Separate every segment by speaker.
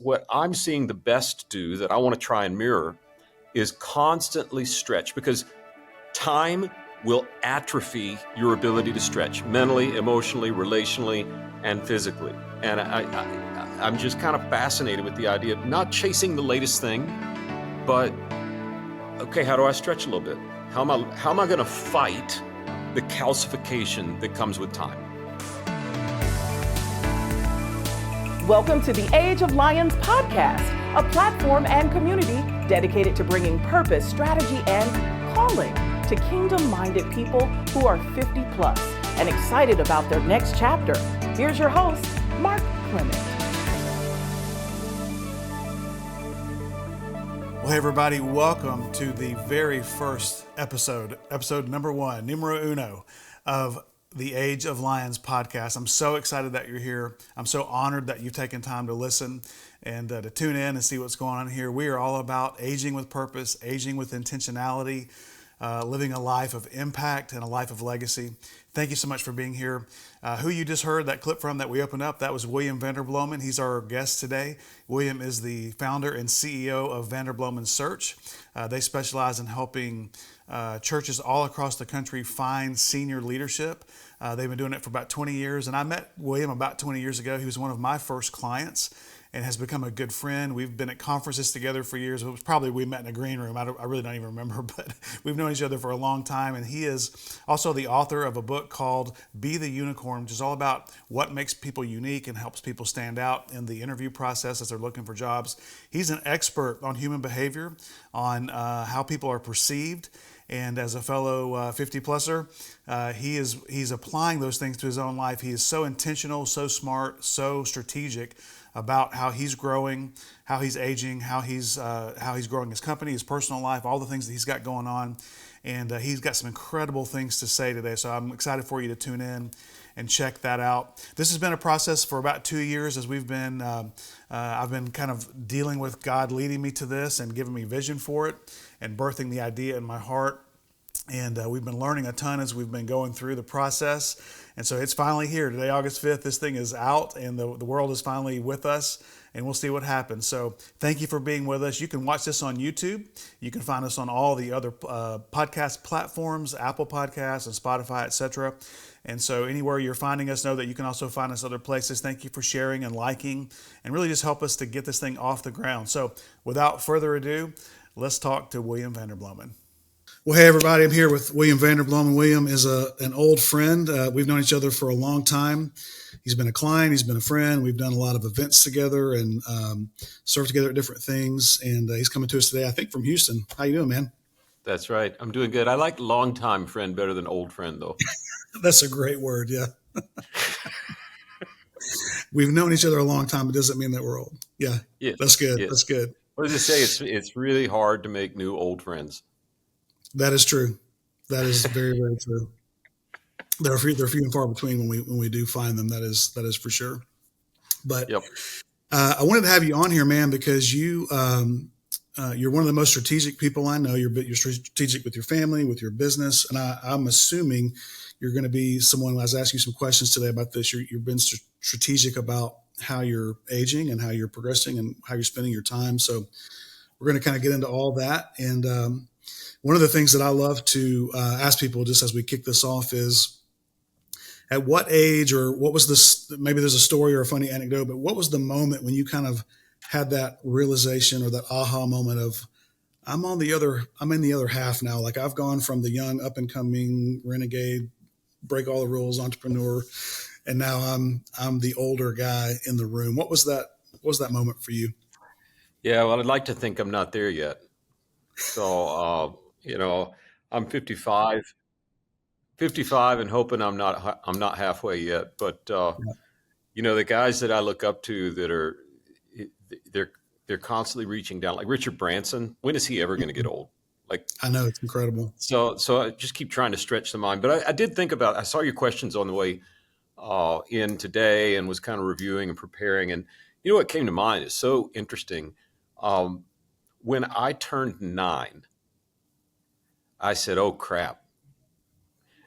Speaker 1: what I'm seeing the best do that I want to try and mirror is constantly stretch, because time will atrophy your ability to stretch mentally, emotionally, relationally, and physically. And I'm just kind of fascinated with the idea of not chasing the latest thing, but okay, how do I stretch a little bit? How am I going to fight the calcification that comes with time?
Speaker 2: Welcome to the Age of Lions podcast, a platform and community dedicated to bringing purpose, strategy, and calling to kingdom-minded people who are 50 plus and excited about their next chapter. Here's your host, Mark Clement.
Speaker 3: Well, hey everybody, welcome to the very first episode number one, numero uno, of the Age of Lions podcast. I'm so excited that you're here. I'm so honored that you've taken time to listen and to tune in and see what's going on here. We are all about aging with purpose, aging with intentionality, living a life of impact and a life of legacy. Thank you so much for being here. Who you just heard that clip from that we opened up, that was William Vanderbloemen. He's our guest today. William is the founder and CEO of Vanderbloemen Search. They specialize in helping churches all across the country find senior leadership. They've been doing it for about 20 years. And I met William about 20 years ago. He was one of my first clients and has become a good friend. We've been at conferences together for years. It was probably we met in a green room. I really don't even remember, but we've known each other for a long time. And he is also the author of a book called Be the Unicorn, which is all about what makes people unique and helps people stand out in the interview process as they're looking for jobs. He's an expert on human behavior, on how people are perceived. And as a fellow 50-pluser, he's applying those things to his own life. He is so intentional, so smart, so strategic about how he's growing, how he's aging, how he's growing his company, his personal life, all the things that he's got going on. And he's got some incredible things to say today. So I'm excited for you to tune in and check that out. This has been a process for about 2 years as I've been kind of dealing with God leading me to this and giving me vision for it and birthing the idea in my heart. And we've been learning a ton as we've been going through the process. And so it's finally here. Today, August 5th, this thing is out and the world is finally with us, and we'll see what happens. So thank you for being with us. You can watch this on YouTube. You can find us on all the other podcast platforms, Apple Podcasts and Spotify, etc. And so anywhere you're finding us, know that you can also find us other places. Thank you for sharing and liking, and really just help us to get this thing off the ground. So without further ado, let's talk to William Vanderbloemen. Well, hey, everybody, I'm here with William Vanderbloemen. William is an old friend. We've known each other for a long time. He's been a client. He's been a friend. We've done a lot of events together and served together at different things. And he's coming to us today, I think, from Houston. How you doing, man?
Speaker 1: That's right. I'm doing good. I like longtime friend better than old friend, though.
Speaker 3: That's a great word, yeah. We've known each other a long time. It doesn't mean that we're old. Yeah, yes. That's good. Yes. That's good.
Speaker 1: What does it say? It's really hard to make new old friends.
Speaker 3: That is true. That is very, very true. They're few and far between when we do find them. That is for sure. But yep. I wanted to have you on here, man, because you're one of the most strategic people I know. You're strategic with your family, with your business, and I'm assuming you're going to be someone. As I ask you some questions today about this, you've been strategic about how you're aging and how you're progressing and how you're spending your time. So we're going to kind of get into all that. And one of the things that I love to ask people just as we kick this off is, at what age, or what was this, maybe there's a story or a funny anecdote, but what was the moment when you kind of had that realization or that aha moment of, I'm in the other half now. Like, I've gone from the young up and coming renegade, break all the rules entrepreneur, and now I'm the older guy in the room. What was that moment for you?
Speaker 1: Yeah, well, I'd like to think I'm not there yet. So, I'm 55 and hoping I'm not halfway yet. But, the guys that I look up to that they're constantly reaching down, like Richard Branson. When is he ever going to get old? Like,
Speaker 3: I know, it's incredible.
Speaker 1: So I just keep trying to stretch the mind. But I did think I saw your questions on the way in today and was kind of reviewing and preparing. And what came to mind is so interesting. When I turned 9, I said, oh, crap.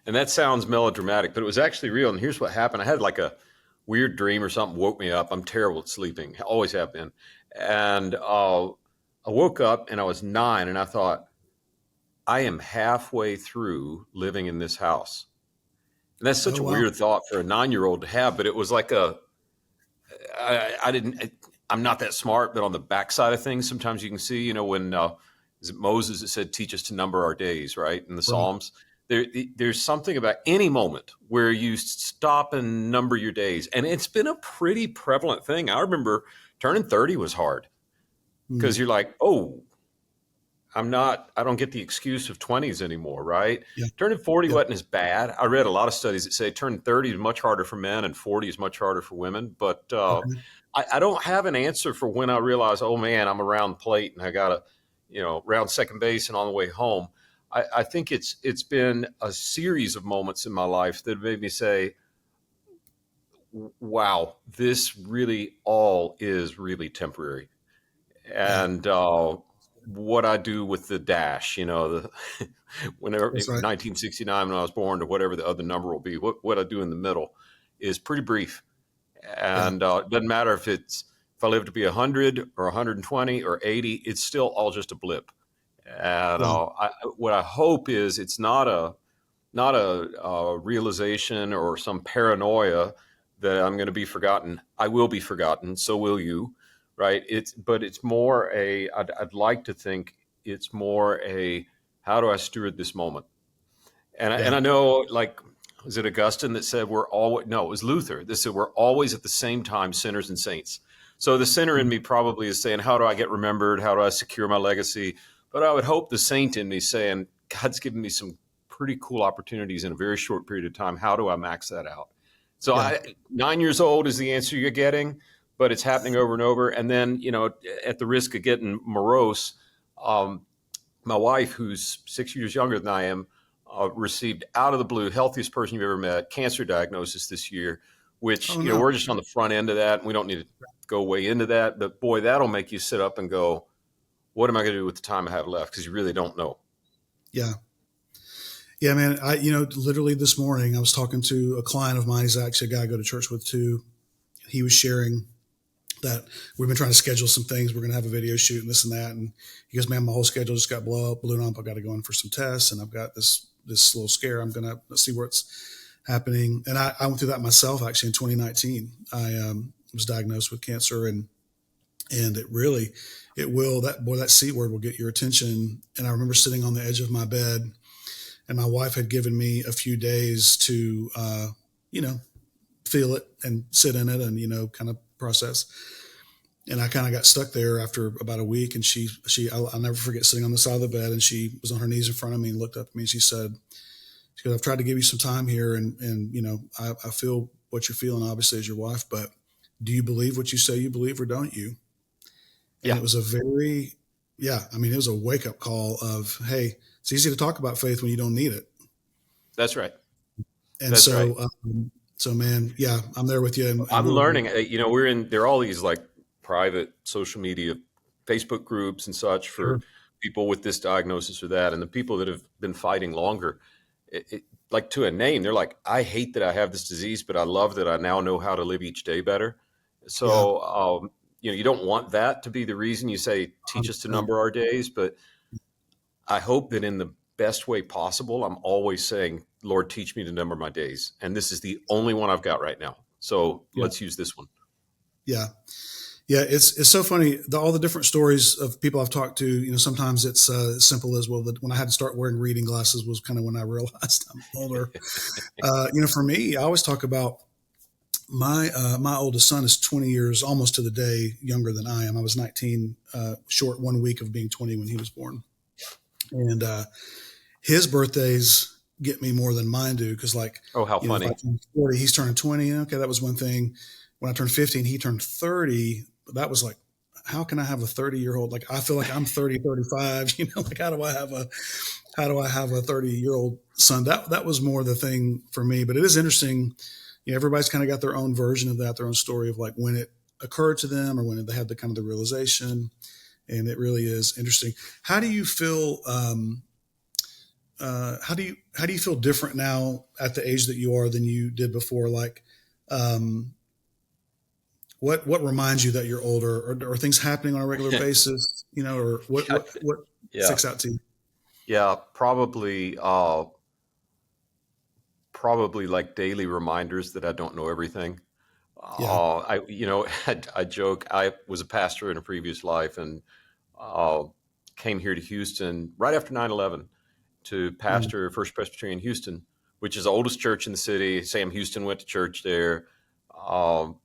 Speaker 1: And that sounds melodramatic, but it was actually real. And here's what happened. I had like a weird dream or something woke me up. I'm terrible at sleeping, always have been. And I woke up and I was 9, and I thought, I am halfway through living in this house. And that's such
Speaker 3: Oh,
Speaker 1: a
Speaker 3: wow.
Speaker 1: weird thought for a 9-year-old to have, but it was like I didn't, I'm not that smart, but on the backside of things, sometimes you can see, when, is it Moses that said, teach us to number our days, right? In the
Speaker 3: Right.
Speaker 1: Psalms, there's something about any moment where you stop and number your days. And it's been a pretty prevalent thing. I remember turning 30 was hard because
Speaker 3: Mm.
Speaker 1: you're like, oh, I don't get the excuse of 20s anymore, right?
Speaker 3: Yeah.
Speaker 1: Turning 40
Speaker 3: Yeah.
Speaker 1: wasn't as bad. I read a lot of studies that say turning 30 is much harder for men and 40 is much harder for women. But
Speaker 3: Okay.
Speaker 1: I don't have an answer for when I realize, oh man, I'm around the plate and I got to, round second base and on the way home. I think it's been a series of moments in my life that made me say, wow, this really all is really temporary.
Speaker 3: Yeah.
Speaker 1: And what I do with the dash, whenever
Speaker 3: That's right.
Speaker 1: 1969 when I was born to whatever the other number will be, what I do in the middle is pretty brief,
Speaker 3: Yeah.
Speaker 1: and it doesn't matter if I live to be 100 or 120 or 80, it's still all just a blip. And
Speaker 3: Yeah.
Speaker 1: what I hope is it's not a realization or some paranoia that I'm going to be forgotten. I will be forgotten. So will you, right? But it's more I'd like to think it's more how do I steward this moment? And
Speaker 3: Yeah.
Speaker 1: I know, like, was it Augustine that said we're always, no, it was Luther that said we're always at the same time sinners and saints. So the sinner in
Speaker 3: Mm.
Speaker 1: me probably is saying, how do I get remembered? How do I secure my legacy? But I would hope the saint in me saying, God's given me some pretty cool opportunities in a very short period of time. How do I max that out? So
Speaker 3: Yeah.
Speaker 1: 9 years old is the answer you're getting, but it's happening over and over. And then, at the risk of getting morose, um, my wife, who's 6 years younger than I am, received out of the blue, healthiest person you've ever met, cancer diagnosis this year, which,
Speaker 3: Oh, no.
Speaker 1: we're just on the front end of that. And we don't need to go way into that. But boy, that'll make you sit up and go, what am I going to do with the time I have left? Because you really don't know.
Speaker 3: Yeah. Yeah, man. Literally this morning, I was talking to a client of mine. He's actually a guy I go to church with too. He was sharing that we've been trying to schedule some things. We're going to have a video shoot and this and that. And he goes, man, my whole schedule just got blown up. I got to go in for some tests and I've got this little scare. I'm going to see what's happening. And I went through that myself actually in 2019. I was diagnosed with cancer and that C word will get your attention. And I remember sitting on the edge of my bed and my wife had given me a few days to, you know, feel it and sit in it and, kind of process. And I kind of got stuck there after about a week. And I'll never forget sitting on the side of the bed and she was on her knees in front of me and looked up at me and she goes, I've tried to give you some time here. And I feel what you're feeling, obviously, as your wife, but do you believe what you say you believe or don't you? And
Speaker 1: Yeah,
Speaker 3: it was it was a wake up call of, hey, it's easy to talk about faith when you don't need it.
Speaker 1: that's right.
Speaker 3: And
Speaker 1: That's right.
Speaker 3: so man, yeah, I'm there with you. And
Speaker 1: I'm
Speaker 3: we're
Speaker 1: learning, there are all these like private social media, Facebook groups and such for
Speaker 3: sure.
Speaker 1: people with this diagnosis or that. And the people that have been fighting longer, like to a name, they're like, I hate that I have this disease, but I love that I now know how to live each day better.
Speaker 3: Yeah,
Speaker 1: So, you don't want that to be the reason you say, teach us to
Speaker 3: 100%.
Speaker 1: number our days. But I hope that in the best way possible, I'm always saying, Lord, teach me to number my days. And this is the only one I've got right now. So
Speaker 3: Yeah,
Speaker 1: let's use this one.
Speaker 3: yeah, yeah. It's so funny all the different stories of people I've talked to. Sometimes it's as simple as when I had to start wearing reading glasses was kind of when I realized I'm older. For me, I always talk about my oldest son is 20 years, almost to the day, younger than I am. I was 19, short 1 week of being 20 when he was born, and his birthdays get me more than mine do because, like,
Speaker 1: Oh, how
Speaker 3: if I
Speaker 1: funny.
Speaker 3: turn 40, he's turning 20. Okay, that was one thing. When I turned 50 and he turned 30, that was like, how can I have a 30-year-old? Like, I feel like I'm 30, 35. Like, how do I have a 30-year-old son? That was more the thing for me. But it is interesting. Everybody's kind of got their own version of that, their own story of like when it occurred to them or when they had the kind of the realization. And it really is interesting. How do you feel? How do you feel different now at the age that you are than you did before? Like, um, what reminds you that you're older, or things happening on a regular basis, or what
Speaker 1: Yeah,
Speaker 3: sticks out to you?
Speaker 1: yeah, probably like daily reminders that I don't know everything.
Speaker 3: Yeah.
Speaker 1: I joke. I was a pastor in a previous life and uh, came here to Houston right after 9/11 to
Speaker 3: Mm.
Speaker 1: pastor First Presbyterian Houston, which is the oldest church in the city. Sam Houston went to church there.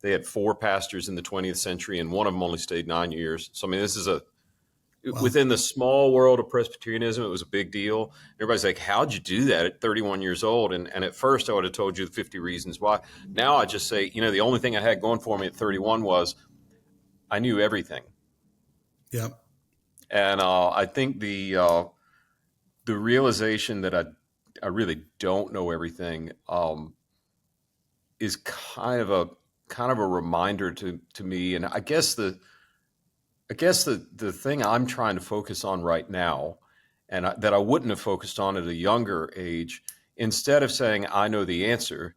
Speaker 1: They had four pastors in the 20th century, and one of them only stayed 9 years. So I mean, this is
Speaker 3: Wow.
Speaker 1: within the small world of Presbyterianism, it was a big deal. Everybody's like, how'd you do that at 31 years old? And at first I would have told you the 50 reasons why. Now I just say, the only thing I had going for me at 31 was I knew everything.
Speaker 3: Yeah.
Speaker 1: And I think the realization that I really don't know everything is kind of a reminder to me. And I guess the thing I'm trying to focus on right now, and that I wouldn't have focused on at a younger age, instead of saying I know the answer,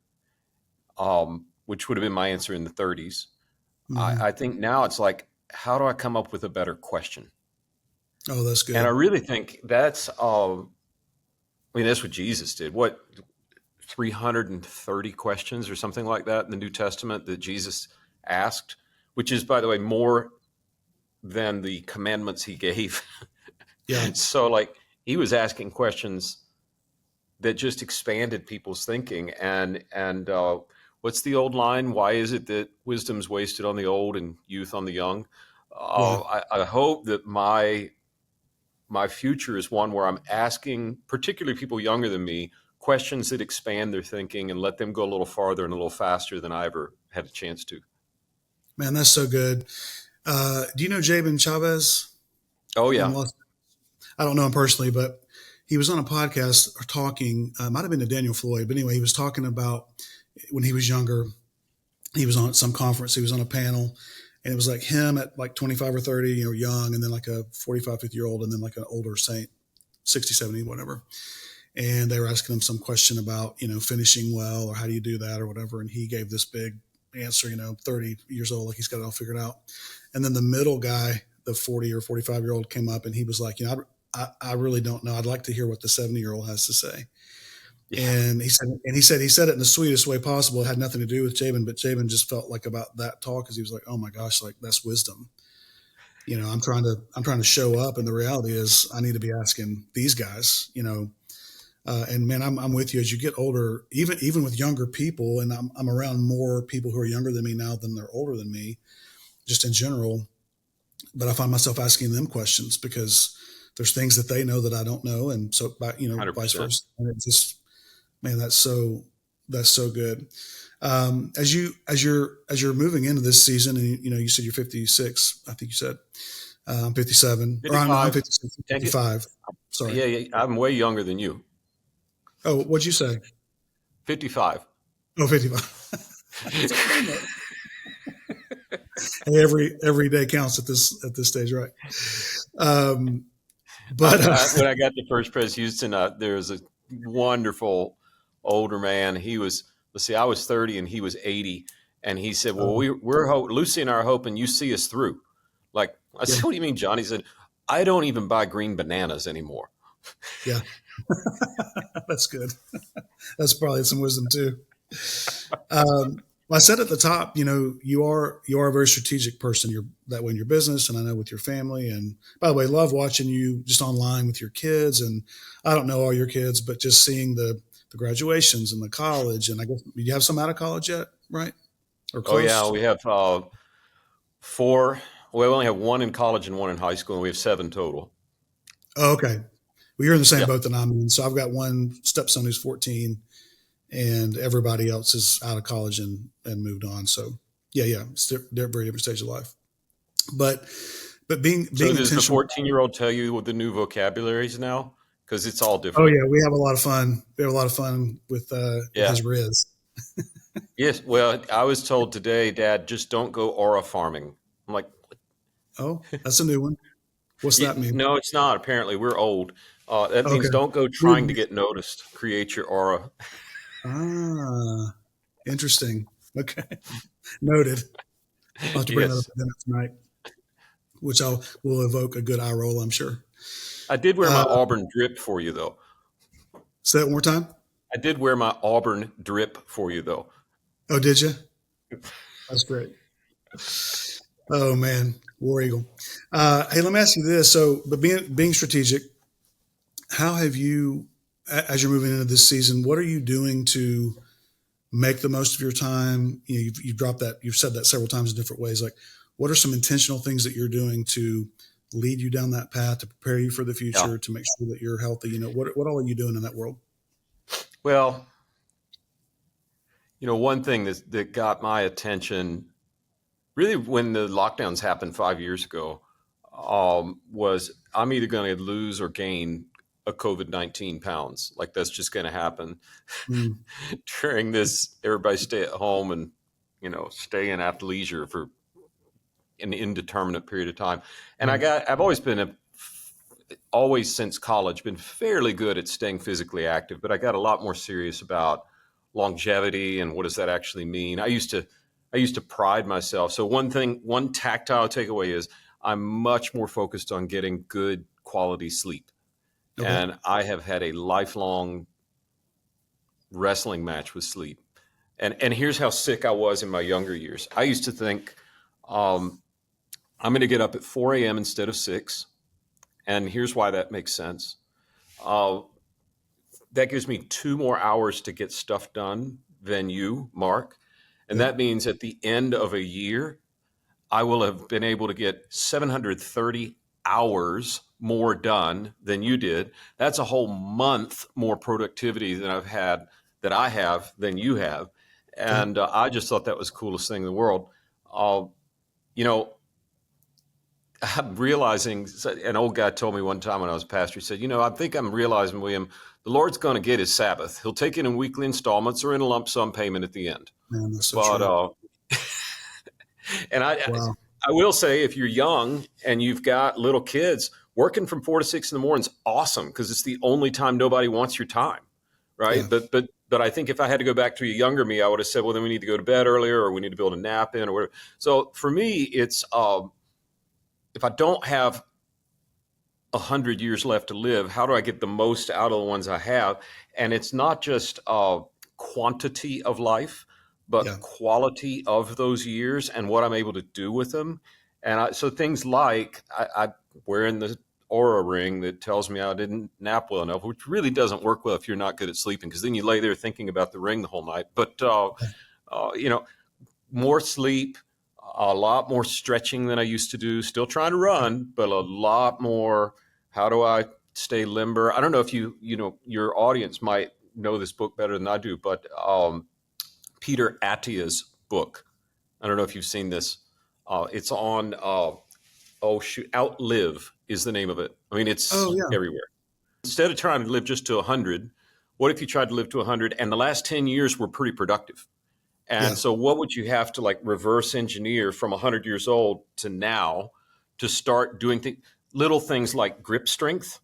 Speaker 1: which would have been my answer in the 30s,
Speaker 3: Hmm.
Speaker 1: I think now it's like, how do I come up with a better question?
Speaker 3: Oh, that's
Speaker 1: And I
Speaker 3: good.
Speaker 1: really think that's what Jesus did. What, 330 questions or something like that in the New Testament that Jesus asked, which is, by the way, more than the commandments he gave.
Speaker 3: Yeah.
Speaker 1: So, like, he was asking questions that just expanded people's thinking. And what's the old line? Why is it that wisdom's wasted on the old and youth on the young?
Speaker 3: Yeah.
Speaker 1: I hope that my future is one where I'm asking, particularly people younger than me, questions that expand their thinking and let them go a little farther and a little faster than I ever had a chance to.
Speaker 3: Man, that's so good. Do you know Jabin Chavez
Speaker 1: Oh
Speaker 3: in
Speaker 1: yeah,
Speaker 3: Los? I don't know him personally, but he was on a podcast or talking. Might have been to Daniel Floyd, but anyway, he was talking about when he was younger. He was on some conference. He was on a panel, and it was like him at like 25 or 30, young, and then like a 45, 50 year old, and then like an older saint, 60, 70, whatever. And they were asking him some question about, finishing well, or how do you do that or whatever. And he gave this big answer, 30 years old, like he's got it all figured out. And then the middle guy, the 40 or 45-year-old, came up and he was like, I really don't know. I'd like to hear what the 70-year-old has to say.
Speaker 1: yeah,
Speaker 3: And he said it in the sweetest way possible. It had nothing to do with Jabin, but Jabin just felt like about that talk, because he was like, oh my gosh, like that's wisdom. I'm trying to show up, and the reality is I need to be asking these guys, and man, I'm with you. As you get older, even with younger people, and I'm around more people who are younger than me now than they're older than me, just in general. But I find myself asking them questions because there's things that they know that I don't know, and so, vice
Speaker 1: 100%.
Speaker 3: versa. And it just, man, that's so good. As you're moving into this season, and you said you're 56. I think you said I'm 57, or I'm
Speaker 1: 55.
Speaker 3: 56,
Speaker 1: Take it.
Speaker 3: 55. Sorry.
Speaker 1: Yeah, yeah, I'm way younger than you.
Speaker 3: Oh, what'd you say?
Speaker 1: 55.
Speaker 3: Oh, 55. It's okay, man. Hey, every day counts at this stage, right? Um, but
Speaker 1: When I got to First Pres Houston, there was a wonderful older man. He was, let's see, I was 30 and he was 80. And he said, well,
Speaker 3: uh,
Speaker 1: Lucy and I are hoping you see us through. Like, I
Speaker 3: yeah,
Speaker 1: said, what do you mean, John? He said, I don't even buy green bananas anymore.
Speaker 3: yeah, that's good. That's probably some wisdom too. Well, I said at the top, you are a very strategic person. You're that way in your business, and I know with your family. And by the way, love watching you just online with your kids. And I don't know all your kids, but just seeing the graduations and the college. And I guess you have some out of college yet, right? Or
Speaker 1: Oh, yeah,
Speaker 3: close?
Speaker 1: we have four. We only have one in college and one in high school, and we have seven total.
Speaker 3: Oh, okay. Well, you're in the same
Speaker 1: Yeah.
Speaker 3: boat that I'm in. So I've got one stepson who's 14, and everybody else is out of college and moved on. So yeah, they're very different stage of life. But being
Speaker 1: So
Speaker 3: being
Speaker 1: does the
Speaker 3: intentional.
Speaker 1: 14-year-old tell you what the new vocabularies now? Because it's all
Speaker 3: Oh
Speaker 1: different.
Speaker 3: yeah, we have a lot of fun. We have a lot of fun with
Speaker 1: Yeah.
Speaker 3: his Riz.
Speaker 1: Yes. Well, I was told today, Dad, just don't go aura farming. I'm like,
Speaker 3: Oh, that's a new one. What's
Speaker 1: yeah,
Speaker 3: that mean?
Speaker 1: no, it's not. Apparently, we're old. That means
Speaker 3: Okay.
Speaker 1: don't go trying to
Speaker 3: We-
Speaker 1: get noticed. Create your aura.
Speaker 3: Ah, interesting. Okay, noted. I'll have to bring that up
Speaker 1: Yes.
Speaker 3: at dinner tonight, which will evoke a good eye roll, I'm sure.
Speaker 1: I did wear my
Speaker 3: Uh,
Speaker 1: Auburn drip for you, though.
Speaker 3: Say that one more time.
Speaker 1: I did wear my Auburn drip for you, though.
Speaker 3: Oh, did you? That's great. Oh man, War Eagle. Hey, let me ask you this. So, but being strategic, how have you, as you're moving into this season, what are you doing to make the most of your time? You know, you've dropped that, you've said that several times in different ways. Like, what are some intentional things that you're doing to lead you down that path, to prepare you for the
Speaker 1: Yeah.
Speaker 3: future, to make sure that you're healthy? You know, what all are you doing in that world?
Speaker 1: Well, one thing that got my attention really when the lockdowns happened 5 years ago was I'm either going to lose or gain a COVID-19 pounds. Like that's just going to happen
Speaker 3: Mm,
Speaker 1: during this. Everybody stay at home and stay in athleisure for an indeterminate period of time. And
Speaker 3: right.
Speaker 1: I've always been always since college been fairly good at staying physically active, but I got a lot more serious about longevity and what does that actually mean. I used to pride myself. So one tactile takeaway is I'm much more focused on getting good quality sleep.
Speaker 3: Okay.
Speaker 1: And I have had a lifelong wrestling match with sleep. And here's how sick I was in my younger years. I used to think I'm going to get up at 4 a.m. instead of 6. And here's why that makes sense. Uh, that gives me 2 more hours to get stuff done than you, Mark. And
Speaker 3: Yep.
Speaker 1: that means at the end of a year, I will have been able to get 730 hours more done than you did. That's a whole month more productivity that I have than you have.
Speaker 3: Okay.
Speaker 1: And I just thought that was the coolest thing in the world. Uh, you know, I'm realizing, an old guy told me one time when I was a pastor, he said, I think I'm realizing, William, the Lord's going to get his Sabbath. He'll take it in weekly installments or in a lump sum payment at the end.
Speaker 3: Man, that's so
Speaker 1: But,
Speaker 3: true.
Speaker 1: and
Speaker 3: Wow.
Speaker 1: I will say, if you're young and you've got little kids, working from 4 to 6 in the morning is awesome because it's the only time nobody wants your time.
Speaker 3: Yeah.
Speaker 1: Right. But I think if I had to go back to a younger me, I would have said, well, then we need to go to bed earlier or we need to build a nap in or whatever. So for me, it's, if I don't have 100 years left to live, how do I get the most out of the ones I have? And it's not just quantity of life,
Speaker 3: Yeah.
Speaker 1: but quality of those years and what I'm able to do with them. And so things like I wearing the Aura ring that tells me I didn't nap well enough, which really doesn't work well if you're not good at sleeping, because then you lay there thinking about the ring the whole night. But you know, more sleep, a lot more stretching than I used to do. Still trying to run, but a lot more. How do I stay limber? I don't know if your audience might know this book better than I do, but Peter Attia's book. I don't know if you've seen this. It's on. Oh shoot, Outlive is the name of it. I mean,
Speaker 3: Oh
Speaker 1: it's
Speaker 3: yeah.
Speaker 1: everywhere. Instead of trying to live just to 100, what if you tried to live to 100 and the last 10 years were pretty productive?
Speaker 3: Yeah.
Speaker 1: And so what would you have to like reverse engineer from 100 years old to now to start doing little things like grip strength?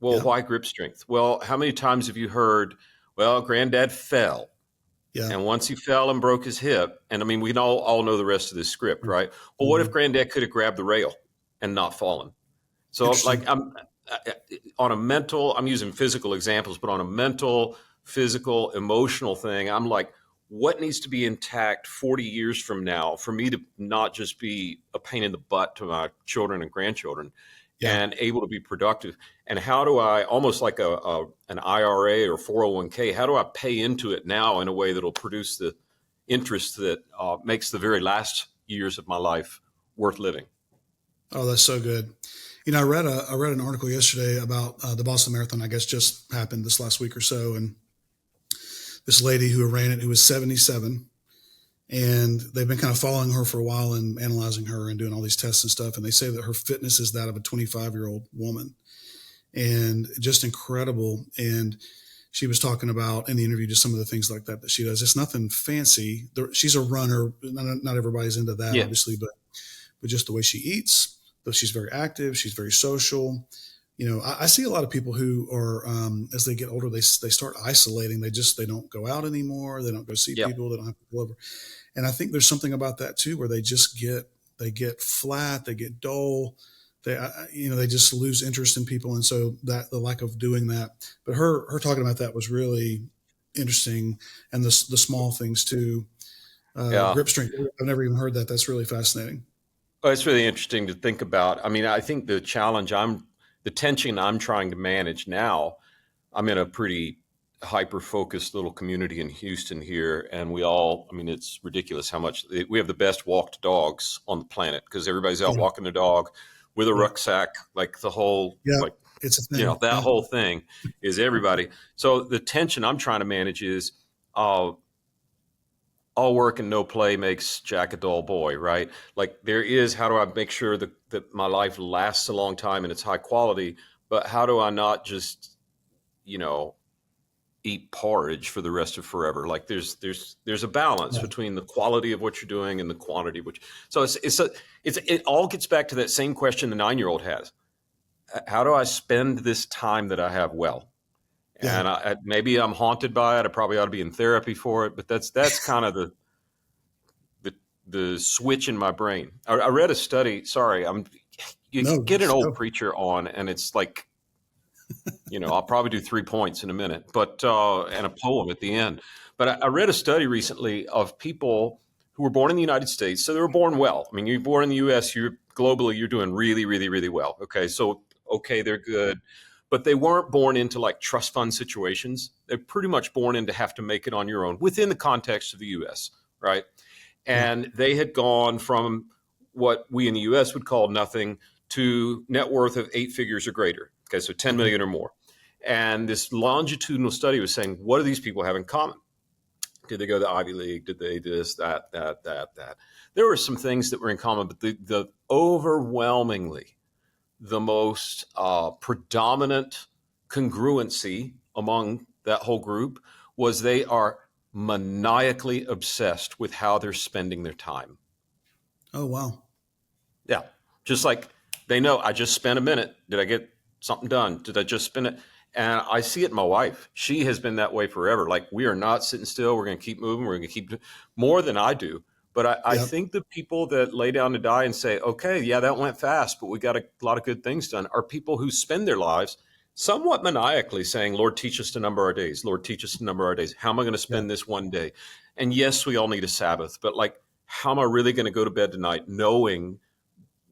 Speaker 1: Well,
Speaker 3: Yeah.
Speaker 1: why grip strength? Well, how many times have you heard, well, granddad fell
Speaker 3: Yeah.
Speaker 1: and once he fell and broke his hip, and I mean, we all know the rest of this script, right? Well, what if
Speaker 3: Mhm.
Speaker 1: granddad could have grabbed the rail and not fallen? So
Speaker 3: Interesting.
Speaker 1: like on a mental, I'm using physical examples, but on a mental, physical, emotional thing, I'm like, what needs to be intact 40 years from now for me to not just be a pain in the butt to my children and grandchildren
Speaker 3: Yeah.
Speaker 1: and able to be productive? And how do I, almost like an IRA or 401k, how do I pay into it now in a way that'll produce the interest that makes the very last years of my life worth living?
Speaker 3: Oh, that's so good. You know, I read an article yesterday about the Boston Marathon. I guess just happened this last week or so, and this lady who ran it, who was 77, and they've been kind of following her for a while and analyzing her and doing all these tests and stuff. And they say that her fitness is that of a 25-year-old woman, and just incredible. And she was talking about in the interview just some of the things like that she does. It's nothing fancy. She's a runner. Not everybody's into that,
Speaker 1: Yeah.
Speaker 3: obviously, but just the way she eats. But she's very active. She's very social. I see a lot of people who are, as they get older, they start isolating. They don't go out anymore. They don't go see
Speaker 1: Yeah.
Speaker 3: people. They don't have people over. And I think there's something about that too, where they get flat, they get dull. They just lose interest in people. And so that the lack of doing that, but her talking about that was really interesting. And the small things too,
Speaker 1: Yeah.
Speaker 3: grip strength. I've never even heard that. That's really fascinating.
Speaker 1: Well, it's really interesting to think about. I mean, I think the tension I'm trying to manage now, I'm in a pretty hyper focused little community in Houston here. And I mean, it's ridiculous how much we have the best walked dogs on the planet because everybody's out
Speaker 3: Yeah.
Speaker 1: walking their dog with a
Speaker 3: Yeah.
Speaker 1: rucksack, like the whole,
Speaker 3: Yeah.
Speaker 1: like,
Speaker 3: It's a thing.
Speaker 1: that
Speaker 3: Yeah.
Speaker 1: whole thing is everybody. So the tension I'm trying to manage is, all work and no play makes Jack a dull boy, right? Like how do I make sure that my life lasts a long time and it's high quality, but how do I not just, eat porridge for the rest of forever? Like there's a balance
Speaker 3: Yeah.
Speaker 1: between the quality of what you're doing and the quantity of which. So it all gets back to that same question the 9-year-old has. How do I spend this time that I have well?
Speaker 3: Yeah.
Speaker 1: And maybe I'm haunted by it. I probably ought to be in therapy for it, but that's kind of the switch in my brain. I read a study. Sorry, you
Speaker 3: No,
Speaker 1: get an old
Speaker 3: no.
Speaker 1: preacher on, and it's like, I'll probably do 3 points in a minute, but and a poem at the end. But I read a study recently of people who were born in the United States, so they were born well. I mean, you're born in the U.S. You're doing really, really, really well. Okay, they're good, but they weren't born into like trust fund situations. They're pretty much born into have to make it on your own within the context of the U.S. Right?
Speaker 3: Yeah.
Speaker 1: And they had gone from what we in the US would call nothing to net worth of 8 figures or greater. Okay, so 10 million or more. And this longitudinal study was saying, what do these people have in common? Did they go to the Ivy League? Did they this, that? There were some things that were in common, but the overwhelmingly, the most predominant congruency among that whole group was they are maniacally obsessed with how they're spending their time.
Speaker 3: Oh, wow.
Speaker 1: Yeah. Just like they know I just spent a minute. Did I get something done? Did I just spend it? And I see it in my wife. She has been that way forever. Like we are not sitting still. We're going to keep moving. We're going to keep more than I do. But I
Speaker 3: Yeah.
Speaker 1: think the people that lay down to die and say, okay, yeah, that went fast, but we got a lot of good things done are people who spend their lives somewhat maniacally saying, Lord, teach us to number our days. Lord, teach us to number our days. How am I going to spend this one day? And yes, we all need a Sabbath, but like, how am I really going to go to bed tonight knowing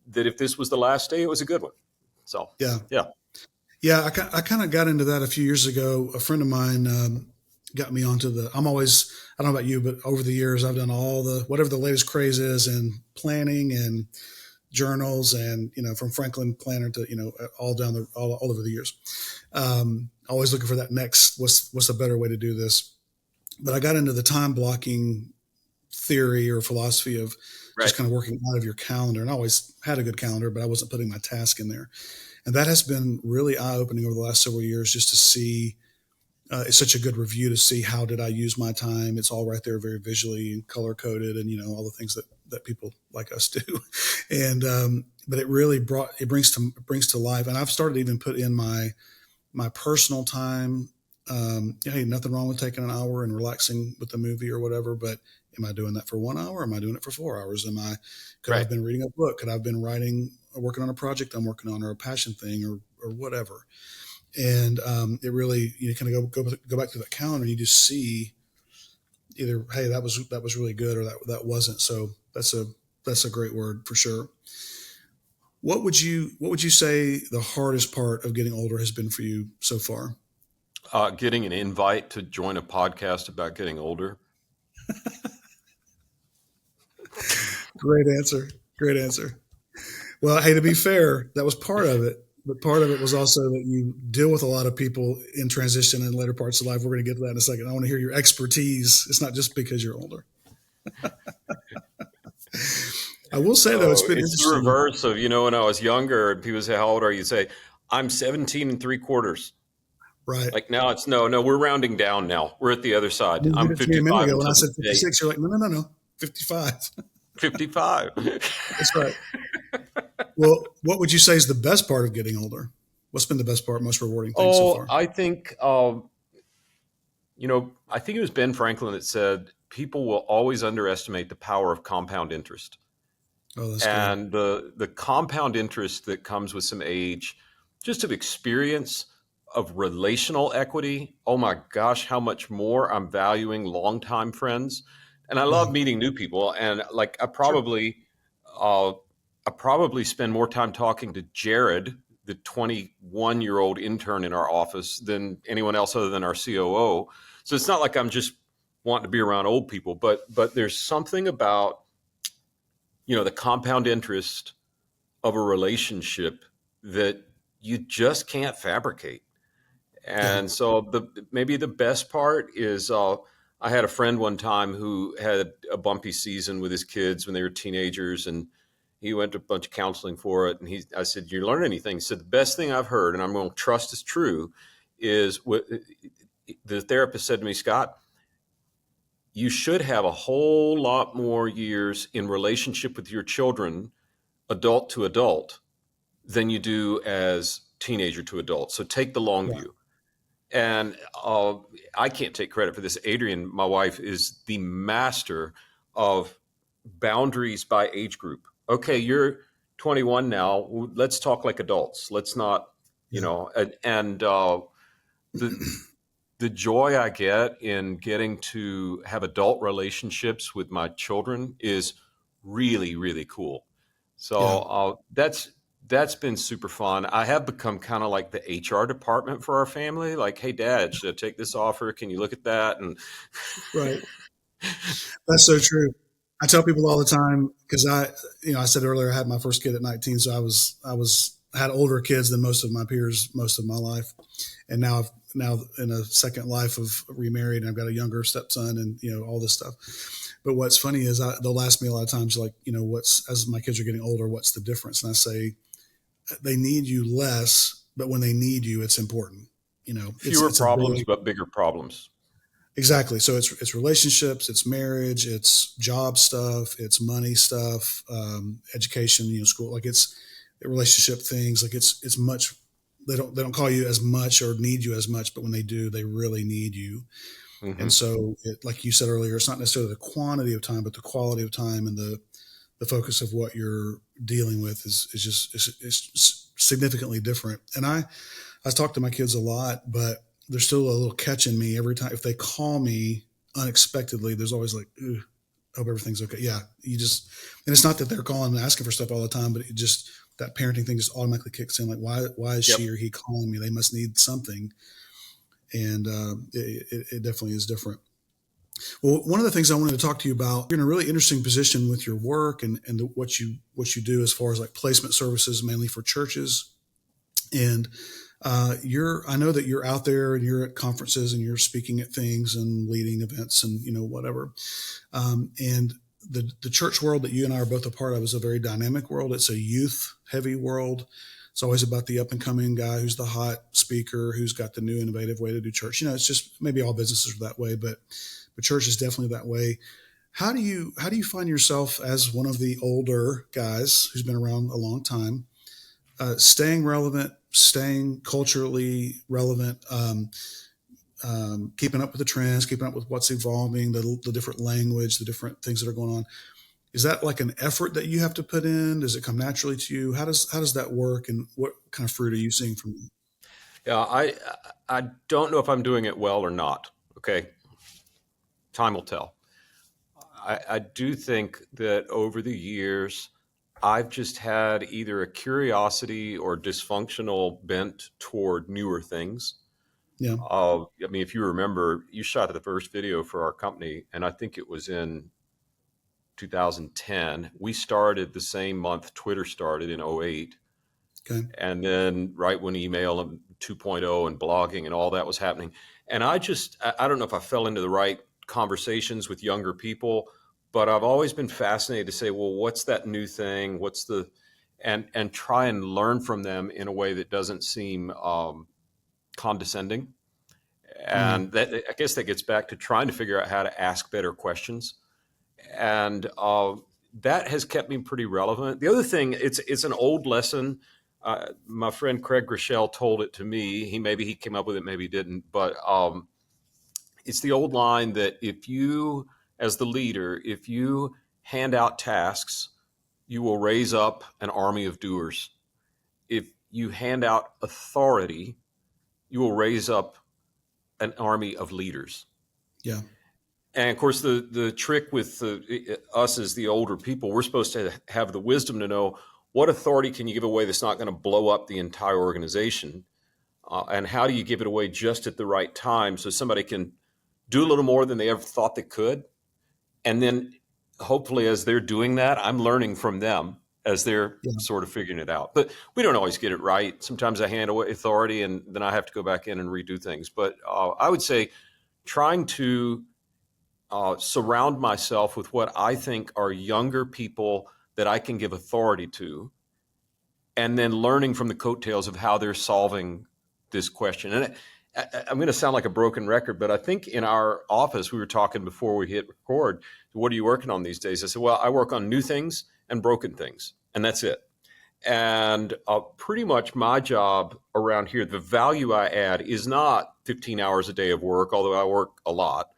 Speaker 1: that if this was the last day, it was a good one? So,
Speaker 3: Yeah.
Speaker 1: yeah.
Speaker 3: Yeah. I kind of got into that a few years ago. A friend of mine got me onto I don't know about you, but over the years, I've done whatever the latest craze is in planning and journals and, from Franklin Planner to, all over the years. Always looking for that next, what's a better way to do this? But I got into the time blocking theory or philosophy of just
Speaker 1: Right.
Speaker 3: kind of working out of your calendar. And I always had a good calendar, but I wasn't putting my task in there. And that has been really eye-opening over the last several years, just to see. It's such a good review to see how did I use my time. It's all right there, very visually and color coded, and all the things that people like us do. And but it really brings to life. And I've started to even put in my personal time. Hey, nothing wrong with taking an hour and relaxing with a movie or whatever, but am I doing that for 1 hour? Am I doing it for 4 hours? Could I
Speaker 1: Right.
Speaker 3: have been reading a book? Could I have been working on a project I'm working on, or a passion thing, or whatever? And it really, kind of go back to that calendar, and you just see either, hey, that was really good, or that wasn't. So that's a great word for sure. What would you say the hardest part of getting older has been for you so far?
Speaker 1: Getting an invite to join a podcast about getting older.
Speaker 3: Great answer. Great answer. Well, hey, to be fair, that was part of it. But part of it was also that you deal with a lot of people in transition in later parts of life. We're going to get to that in a second. I want to hear your expertise. It's not just because you're older. I will say, though, it's been
Speaker 1: It's the
Speaker 3: interesting.
Speaker 1: reverse of, when I was younger and people say, how old are you? Say, I'm 17 3/4.
Speaker 3: Right.
Speaker 1: Like now it's no, we're rounding down now. We're at the other side.
Speaker 3: You
Speaker 1: I'm
Speaker 3: did it to me a
Speaker 1: 55
Speaker 3: minute ago when I
Speaker 1: until
Speaker 3: said
Speaker 1: the day.
Speaker 3: 56. You're like, no, 55.
Speaker 1: 55.
Speaker 3: That's right. Well, what would you say is the best part of getting older? What's been the best part, most rewarding thing so
Speaker 1: Oh,
Speaker 3: far?
Speaker 1: I think, I think it was Ben Franklin that said people will always underestimate the power of compound interest.
Speaker 3: Oh, that's good.
Speaker 1: And the compound interest that comes with some age, just of experience, of relational equity. Oh my gosh, how much more I'm valuing longtime friends, and I
Speaker 3: Yeah,
Speaker 1: love meeting new people. And like
Speaker 3: sure.
Speaker 1: uh, I probably spend more time talking to Jared, the 21-year-old intern in our office, than anyone else other than our COO. So it's not like I'm just wanting to be around old people, but there's something about the compound interest of a relationship that you just can't fabricate.
Speaker 3: Yeah,
Speaker 1: And so maybe the best part is I had a friend one time who had a bumpy season with his kids when they were teenagers, and he went to a bunch of counseling for it. And I said, "You learn anything?" He said, "The best thing I've heard, and I'm going to trust is true, is what the therapist said to me, Scott. You should have a whole lot more years in relationship with your children, adult to adult, than you do as teenager to adult. So take the long
Speaker 3: yeah,
Speaker 1: view." And I can't take credit for this. Adrian, my wife, is the master of boundaries by age group. Okay, you're 21 now. Let's talk like adults. Let's not,
Speaker 3: yeah,
Speaker 1: the the joy I get in getting to have adult relationships with my children is really, really cool. So
Speaker 3: yeah.
Speaker 1: that's been super fun. I have become kind of like the HR department for our family. Like, hey, Dad, should I take this offer? Can you look at that? And
Speaker 3: Right. That's so true. I tell people all the time because I said earlier I had my first kid at 19, so I had older kids than most of my peers most of my life, and now now in a second life of remarried, and I've got a younger stepson, and all this stuff. But what's funny is they'll ask me a lot of times, like, what's as my kids are getting older, what's the difference? And I say they need you less, but when they need you, it's important.
Speaker 1: fewer
Speaker 3: It's a
Speaker 1: problems,
Speaker 3: big.
Speaker 1: but bigger problems.
Speaker 3: Exactly. So it's relationships, it's marriage, it's job stuff, it's money stuff, education, school. Like it's relationship things. Like it's much. They don't call you as much or need you as much, but when they do, they really need you. And
Speaker 1: Hmm.
Speaker 3: so, like you said earlier, it's not necessarily the quantity of time, but the quality of time and the focus of what you're dealing with is just is significantly different. And I talk to my kids a lot, but there's still a little catch in me every time. If they call me unexpectedly, there's always like, "Ooh, hope everything's okay." Yeah, and it's not that they're calling and asking for stuff all the time, but it just that parenting thing just automatically kicks in. Like, why is she
Speaker 1: Yep.
Speaker 3: or he calling me? They must need something, and it definitely is different. Well, one of the things I wanted to talk to you about, you're in a really interesting position with your work and what you do as far as like placement services, mainly for churches. And I know that you're out there and you're at conferences and you're speaking at things and leading events and whatever. And the church world that you and I are both a part of is a very dynamic world. It's a youth heavy world. It's always about the up and coming guy who's the hot speaker, who's got the new innovative way to do church. It's just maybe all businesses are that way, but church is definitely that way. How do you find yourself as one of the older guys who's been around a long time, staying relevant, staying culturally relevant, keeping up with the trends, keeping up with what's evolving, the different language, the different things that are going on? Is that like an effort that you have to put in? Does it come naturally to you? How does that work, and what kind of fruit are you seeing from it?
Speaker 1: Yeah, I don't know if I'm doing it well or not. Okay, time will tell. I do think that over the years, I've just had either a curiosity or dysfunctional bent toward newer things.
Speaker 3: Yeah.
Speaker 1: I mean, if you remember, you shot the first video for our company, and I think it was in 2010. We started the same month Twitter started in '08.
Speaker 3: Okay.
Speaker 1: And then right when email 2.0 and blogging and all that was happening. And I don't know if I fell into the right conversations with younger people, but I've always been fascinated to say, well, what's that new thing? What's the, and try and learn from them in a way that doesn't seem condescending.
Speaker 3: Mm,
Speaker 1: And that, I guess that gets back to trying to figure out how to ask better questions. And that has kept me pretty relevant. The other thing, it's an old lesson. my friend Craig Groeschel told it to me. Maybe he came up with it, maybe he didn't. But it's the old line that if you, as the leader, if you hand out tasks, you will raise up an army of doers. If you hand out authority, you will raise up an army of leaders.
Speaker 4: Yeah.
Speaker 1: And of course, the trick with us as the older people, we're supposed to have the wisdom to know what authority can you give away that's not going to blow up the entire organization, and how do you give it away just at the right time so somebody can do a little more than they ever thought they could. And then hopefully as they're doing that, I'm learning from them as they're sort of figuring it out. But we don't always get it right. Sometimes I hand away authority and then I have to go back in and redo things. But I would say trying to surround myself with what I think are younger people that I can give authority to, and then learning from the coattails of how they're solving this question. And I'm going to sound like a broken record, but I think in our office, we were talking before we hit record, what are you working on these days? I said, well, I work on new things and broken things, and that's it. And pretty much my job around here, the value I add is not 15 hours a day of work, although I work a lot.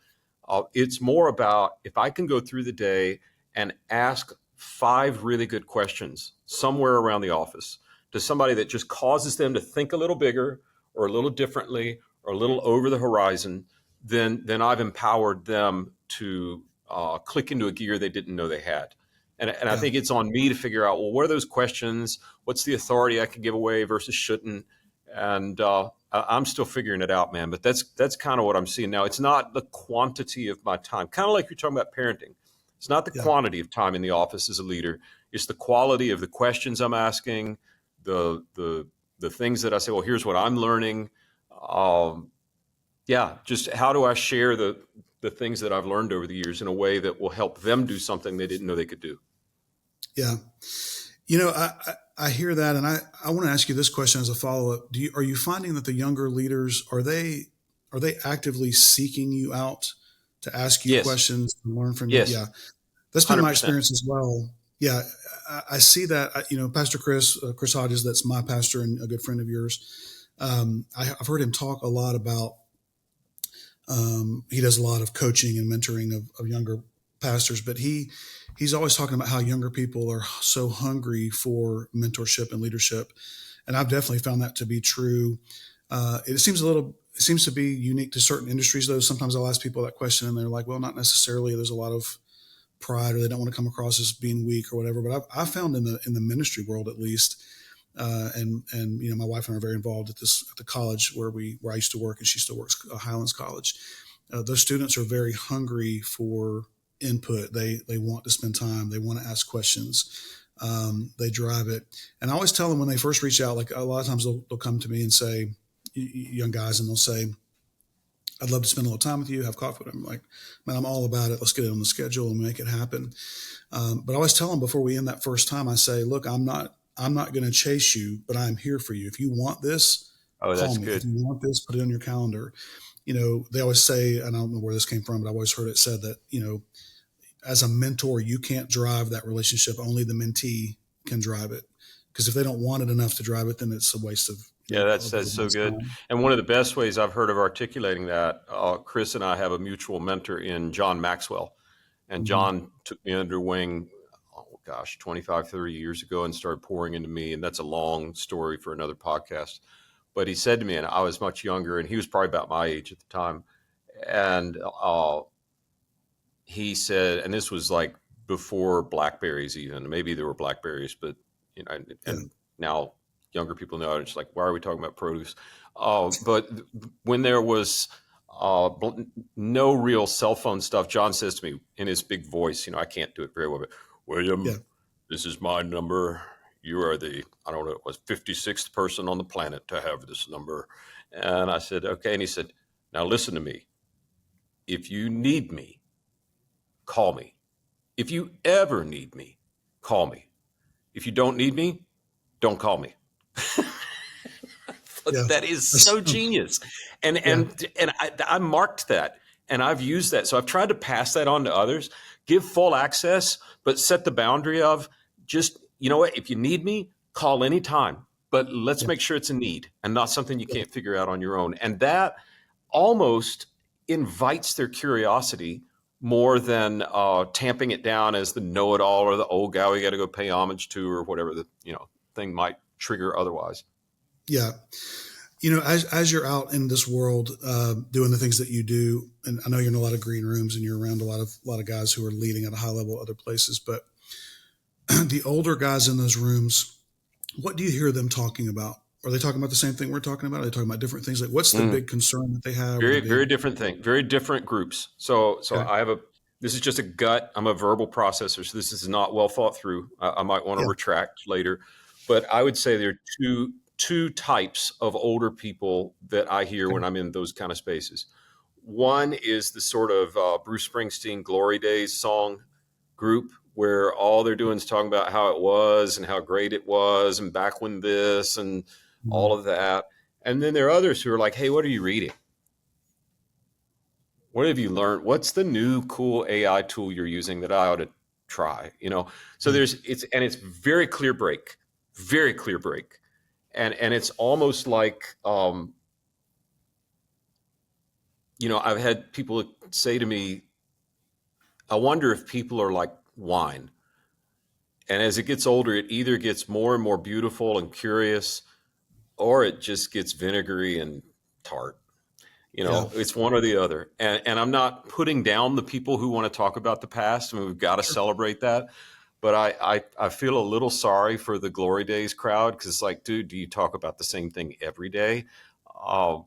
Speaker 1: It's more about if I can go through the day and ask 5 really good questions somewhere around the office to somebody that just causes them to think a little bigger or a little differently or a little over the horizon, then I've empowered them to click into a gear they didn't know they had. And I think it's on me to figure out, well, what are those questions? What's the authority I can give away versus shouldn't? And I'm still figuring it out, man. But that's kind of what I'm seeing now. It's not the quantity of my time, kind of like you're talking about parenting. It's not the quantity of time in the office as a leader. It's the quality of the questions I'm asking, the things that I say, well, here's what I'm learning. Just how do I share the things that I've learned over the years in a way that will help them do something they didn't know they could do.
Speaker 4: Yeah. I hear that. And I want to ask you this question as a follow-up. Are you finding that the younger leaders, are they actively seeking you out to ask you questions and learn from you?
Speaker 1: Yes.
Speaker 4: Yeah. That's been
Speaker 1: 100%.
Speaker 4: my experience as well. Yeah. I see that, Pastor Chris Hodges, that's my pastor and a good friend of yours. I've heard him talk a lot about, he does a lot of coaching and mentoring of younger pastors, but he's always talking about how younger people are so hungry for mentorship and leadership. And I've definitely found that to be true. It seems to be unique to certain industries, though. Sometimes I'll ask people that question and they're like, well, not necessarily. There's a lot of pride, or they don't want to come across as being weak or whatever. But I've found in the ministry world, at least, and my wife and I are very involved at the college where I used to work, and she still works at Highlands College. Those students are very hungry for input. They want to spend time. They want to ask questions. They drive it. And I always tell them when they first reach out, like a lot of times they'll come to me and say, young guys, and they'll say, I'd love to spend a little time with you, have coffee with them. I'm like, man, I'm all about it. Let's get it on the schedule and make it happen. But I always tell them before we end that first time, I say, look, I'm not going to chase you, but I'm here for you. If you want this,
Speaker 1: that's
Speaker 4: me.
Speaker 1: good.
Speaker 4: If you want this, put it on your calendar. They always say, and I don't know where this came from, but I've always heard it said that, as a mentor, you can't drive that relationship. Only the mentee can drive it. Because if they don't want it enough to drive it, then it's a waste of.
Speaker 1: That's so good.
Speaker 4: Time.
Speaker 1: And one of the best ways I've heard of articulating that, Chris and I have a mutual mentor in John Maxwell. And John took me under wing, 25, 30 years ago and started pouring into me. And that's a long story for another podcast. But he said to me, and I was much younger, and he was probably about my age at the time. And he said, and this was like before Blackberries even, maybe there were Blackberries, but, and now younger people know it. It's like, why are we talking about produce? But when there was no real cell phone stuff, John says to me in his big voice, I can't do it very well, but William, this is my number. You are the, 56th person on the planet to have this number. And I said, okay. And he said, now listen to me. If you need me, call me. If you ever need me, call me. If you don't need me, don't call me. That is so genius. And I marked that, and I've used that. So I've tried to pass that on to others, give full access, but set the boundary of just, if you need me, call anytime. but let's make sure it's a need and not something you can't figure out on your own. And that almost invites their curiosity more than tamping it down as the know-it-all or the old guy we got to go pay homage to, or whatever the thing might trigger otherwise.
Speaker 4: Yeah. As you're out in this world doing the things that you do, and I know you're in a lot of green rooms and you're around a lot of guys who are leading at a high level other places, but the older guys in those rooms, what do you hear them talking about? Are they talking about the same thing we're talking about? Are they talking about different things? Like, what's the big concern that they have?
Speaker 1: Very different thing. Very different groups. So
Speaker 4: Okay.
Speaker 1: this is just a gut. I'm a verbal processor, so this is not well thought through. I might want to
Speaker 4: Yeah.
Speaker 1: retract later, but I would say there are two types of older people that I hear
Speaker 4: Okay.
Speaker 1: when I'm in those kind of spaces. One is the sort of Bruce Springsteen Glory Days song group, where all they're doing is talking about how it was and how great it was and back when this and all
Speaker 4: Mhm.
Speaker 1: of that. And then there are others who are like, hey, what are you reading? What have you learned? What's the new cool AI tool you're using that I ought to try? So
Speaker 4: Yeah.
Speaker 1: it's very clear break, very clear break. And it's almost like, I've had people say to me, I wonder if people are like wine. And as it gets older, it either gets more and more beautiful and curious, or it just gets vinegary and tart.
Speaker 4: Yeah.
Speaker 1: It's one or the other. And I'm not putting down the people who want to talk about the past. I mean, we've got to
Speaker 4: Sure.
Speaker 1: celebrate that. But I feel a little sorry for the Glory Days crowd, because it's like, dude, do you talk about the same thing every day? Uh,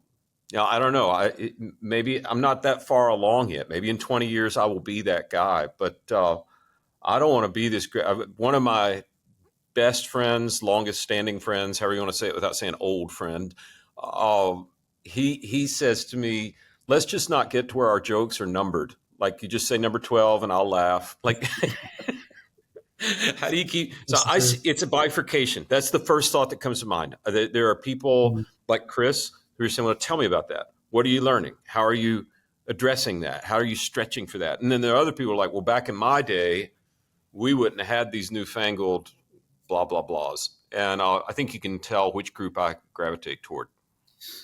Speaker 1: I don't know. Maybe I'm not that far along yet. Maybe in 20 years I will be that guy. But I don't want to be this. One of my best friends, longest standing friends, however you want to say it without saying old friend, uh, he says to me, let's just not get to where our jokes are numbered. Like, you just say number 12 and I'll laugh. Like, how do you keep? So
Speaker 4: That's the truth.
Speaker 1: it's a bifurcation. That's the first thought that comes to mind. There are people
Speaker 4: Mhm.
Speaker 1: like Chris who are saying, well, tell me about that. What are you learning? How are you addressing that? How are you stretching for that? And then there are other people like, well, back in my day, we wouldn't have had these newfangled blah, blah, blahs. And I think you can tell which group I gravitate toward.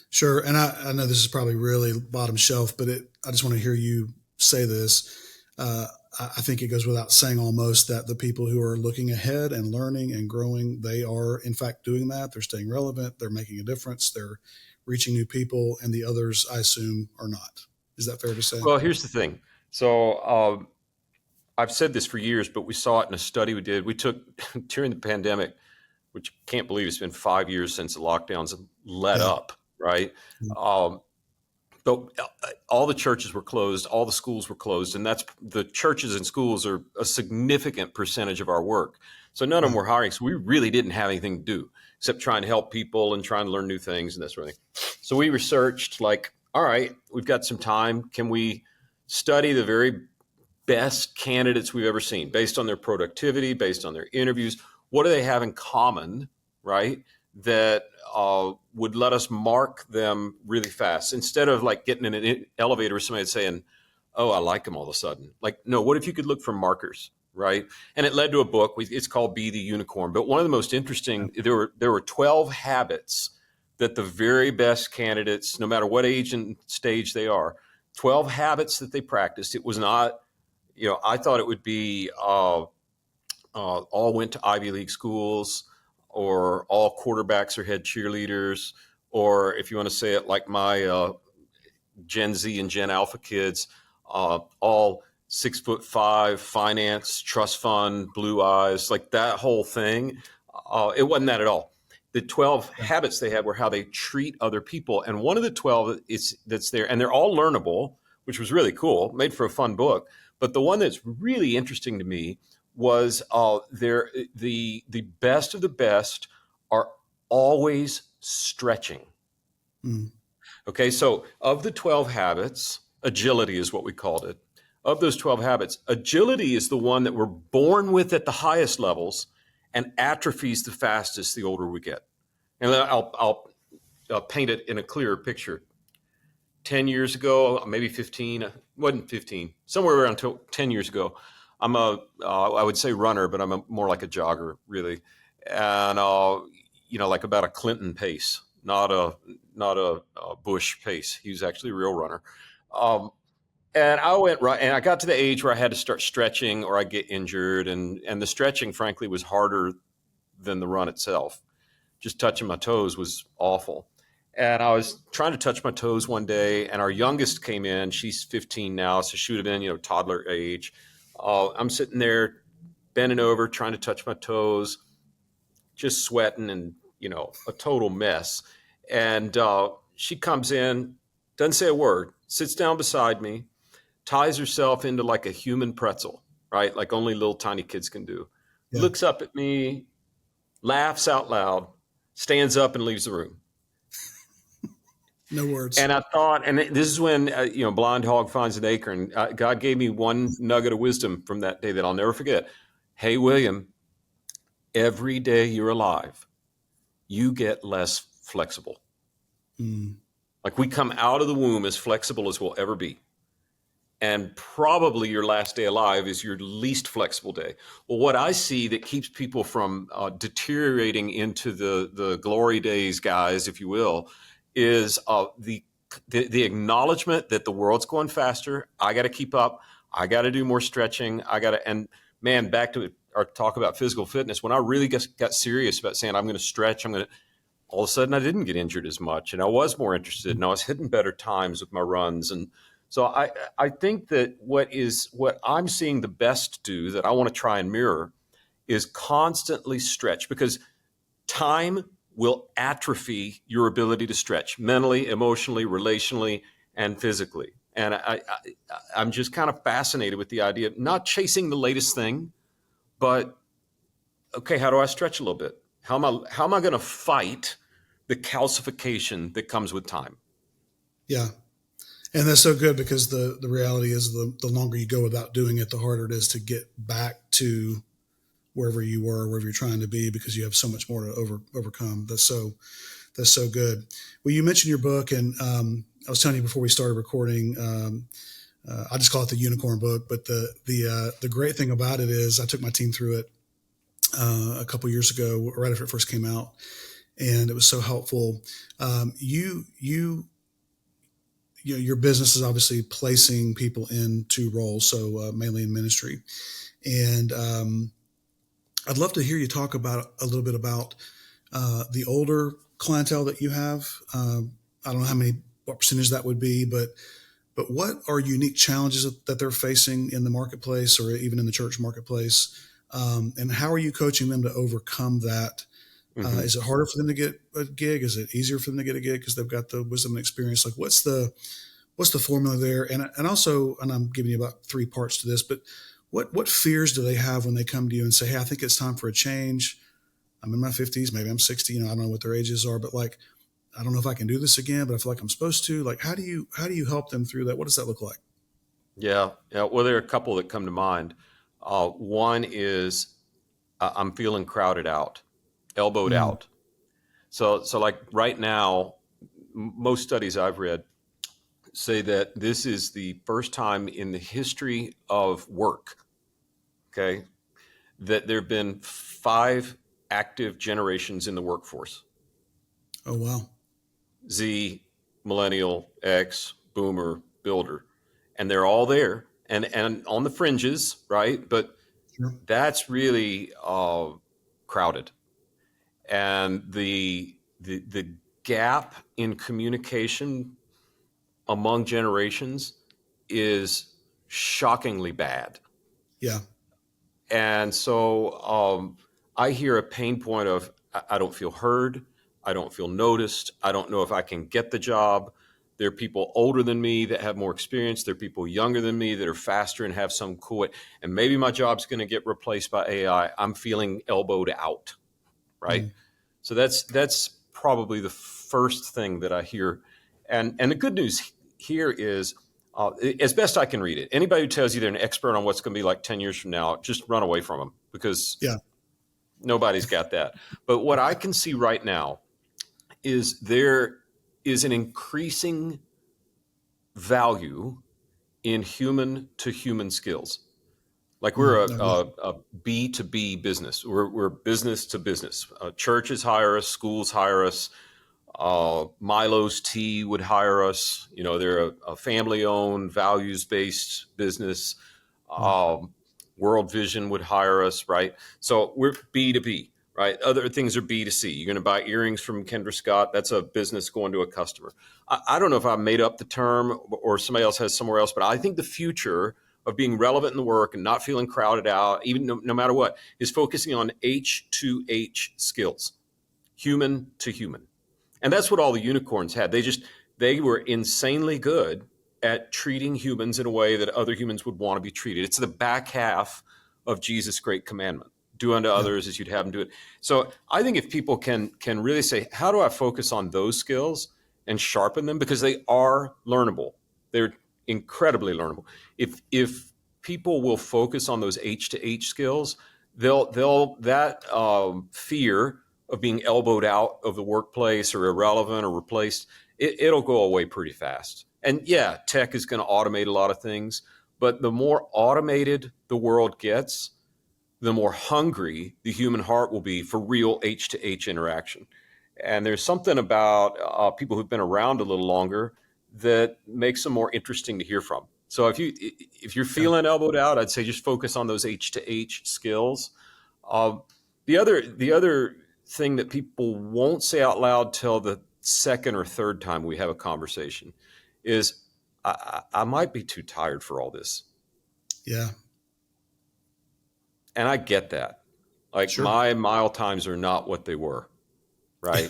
Speaker 4: Sure. And I know this is probably really bottom shelf, but I just want to hear you say this. I think it goes without saying almost that the people who are looking ahead and learning and growing, they are in fact doing that. They're staying relevant. They're making a difference. They're reaching new people, and the others, I assume, are not. Is that fair to say?
Speaker 1: Well, here's the thing. So I've said this for years, but we saw it in a study we did. We took during the pandemic, which I can't believe it's been 5 years since the lockdowns let
Speaker 4: Yeah.
Speaker 1: up, right? Um, but all the churches were closed, all the schools were closed, and that's the churches and schools are a significant percentage of our work. So none of them
Speaker 4: Right.
Speaker 1: were hiring, so we really didn't have anything to do except trying to help people and trying to learn new things and that sort of thing. So we researched, like, all right, we've got some time. Can we study the very best candidates we've ever seen based on their productivity, based on their interviews? What do they have in common, right? That would let us mark them really fast instead of like getting in an elevator with somebody saying, oh, I like them all of a sudden. Like, no, what if you could look for markers, right? And it led to a book. It's called Be the Unicorn. But one of the most interesting, there were 12 habits that the very best candidates, no matter what age and stage they are, 12 habits that they practiced. It was not, I thought it would be all went to Ivy League schools, or all quarterbacks are head cheerleaders, or if you want to say it like my Gen Z and Gen Alpha kids, all 6'5", finance, trust fund, blue eyes, like that whole thing. It wasn't that at all. The 12 habits they had were how they treat other people. And one of the 12 that's there, and they're all learnable, which was really cool, made for a fun book. But the one that's really interesting to me was the best of the best are always stretching.
Speaker 4: Mm.
Speaker 1: Okay, so of the 12 habits, agility is what we called it. Of those 12 habits, agility is the one that we're born with at the highest levels and atrophies the fastest the older we get. And I'll paint it in a clearer picture. 10 years ago, maybe 15, wasn't 15, somewhere around 10 years ago, I would say runner, but I'm more like a jogger, really. And like about a Clinton pace, not a Bush pace. He was actually a real runner. And I went right, and I got to the age where I had to start stretching or I get injured. And the stretching, frankly, was harder than the run itself. Just touching my toes was awful. And I was trying to touch my toes one day, and our youngest came in. She's 15 now, so she would have been, toddler age. I'm sitting there bending over, trying to touch my toes, just sweating and, a total mess. And she comes in, doesn't say a word, sits down beside me, ties herself into like a human pretzel, right? Like only little tiny kids can do.
Speaker 4: Yeah.
Speaker 1: Looks up at me, laughs out loud, stands up and leaves the room.
Speaker 4: No words.
Speaker 1: And I thought, and this is when, blind hog finds an acorn. God gave me one nugget of wisdom from that day that I'll never forget. Hey, William, every day you're alive, you get less flexible. Like we come out of the womb as flexible as we'll ever be. And probably your last day alive is your least flexible day. Well, what I see that keeps people from deteriorating into the glory days, guys, if you will, is the acknowledgement that the world's going faster. I got to keep up. I got to do more stretching. And man, back to our talk about physical fitness. When I really got serious about saying I'm going to stretch, all of a sudden I didn't get injured as much, and I was more interested, and I was hitting better times with my runs. And so I think that what I'm seeing the best do that I want to try and mirror is constantly stretch, because time will atrophy your ability to stretch mentally, emotionally, relationally, and physically. And I'm just kind of fascinated with the idea of not chasing the latest thing, but okay, how do I stretch a little bit? How am I going to fight the calcification that comes with time?
Speaker 4: Yeah. And that's so good, because the reality is the longer you go without doing it, the harder it is to get back to wherever you were, wherever you're trying to be, because you have so much more to overcome. That's so good. Well, you mentioned your book, and I was telling you before we started recording, I just call it the unicorn book. But the great thing about it is I took my team through it a couple years ago, right after it first came out, and it was so helpful. Your business is obviously placing people into roles, so mainly in ministry. And I'd love to hear you talk about a little bit about the older clientele that you have. I don't know what percentage that would be, but what are unique challenges that they're facing in the marketplace, or even in the church marketplace? And how are you coaching them to overcome that? Mm-hmm. Is it harder for them to get a gig? Is it easier for them to get a gig because they've got the wisdom and experience? Like, what's the formula there? And also, and I'm giving you about 3 parts to this, but what fears do they have when they come to you and say, hey, I think it's time for a change. I'm in my 50s, maybe I'm 60, I don't know what their ages are, but like, I don't know if I can do this again, but I feel like I'm supposed to. Like, how do you help them through that? What does that look like?
Speaker 1: Yeah. Well, there are a couple that come to mind. One is I'm feeling crowded out, elbowed out. So like right now, most studies I've read say that this is the first time in the history of work, okay, that there have been 5 active generations in the workforce.
Speaker 4: Oh, wow.
Speaker 1: Z, millennial, X, boomer, builder. And they're all there and on the fringes, right? But sure, that's really crowded. And the gap in communication among generations is shockingly bad.
Speaker 4: Yeah.
Speaker 1: And so I hear a pain point of, I don't feel heard. I don't feel noticed. I don't know if I can get the job. There are people older than me that have more experience. There are people younger than me that are faster and have some cool way. And maybe my job's going to get replaced by AI. I'm feeling elbowed out, right? So that's probably the first thing that I hear. And the good news here is, as best I can read it, anybody who tells you they're an expert on what's going to be like 10 years from now, just run away from them, because nobody's got that. But what I can see right now is there is an increasing value in human to human skills. Like we're
Speaker 4: No,
Speaker 1: a B2B business. We're business to business. Churches hire us, schools hire us. Milo's Tea would hire us. You know, they're a family-owned, values-based business.
Speaker 4: wow.
Speaker 1: World Vision would hire us, right? So we're B2B, right? Other things are B2C. You're going to buy earrings from Kendra Scott. That's a business going to a customer. I don't know if I made up the term or somebody else has somewhere else, but I think the future of being relevant in the work and not feeling crowded out, even no matter what, is focusing on H2H skills, human to human. And that's what all the unicorns had. They were insanely good at treating humans in a way that other humans would want to be treated. It's the back half of Jesus' great commandment. Do unto
Speaker 4: Yeah,
Speaker 1: others as you'd have them do it. So I think if people can really say, how do I focus on those skills and sharpen them? Because they are learnable. They're incredibly learnable. If people will focus on those H to H skills, they'll that fear of being elbowed out of the workplace or irrelevant or replaced, it'll go away pretty fast. And yeah, tech is going to automate a lot of things, but the more automated the world gets, the more hungry the human heart will be for real H to H interaction. And there's something about people who've been around a little longer that makes them more interesting to hear from. So if you're
Speaker 4: yeah.
Speaker 1: feeling elbowed out, I'd say just focus on those H to H skills. Uh, the other thing that people won't say out loud till the second or third time we have a conversation is I might be too tired for all this.
Speaker 4: Yeah,
Speaker 1: And I get that. Like
Speaker 4: sure.
Speaker 1: my mile times are not what they were, right?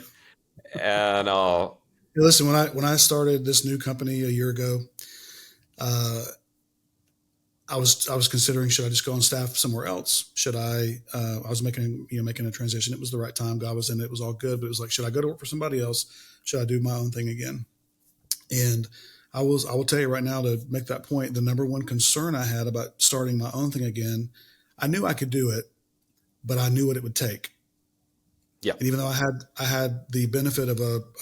Speaker 1: And
Speaker 4: Hey, listen, when I started this new company a year ago, uh, I was considering, should I just go on staff somewhere else? Should I? I was making a transition. It was the right time. God was in it. It was all good. But it was like, should I go to work for somebody else? Should I do my own thing again? And I will tell you right now, to make that point, the number one concern I had about starting my own thing again, I knew I could do it, but I knew what it would take.
Speaker 1: yeah,
Speaker 4: And even though I had the benefit of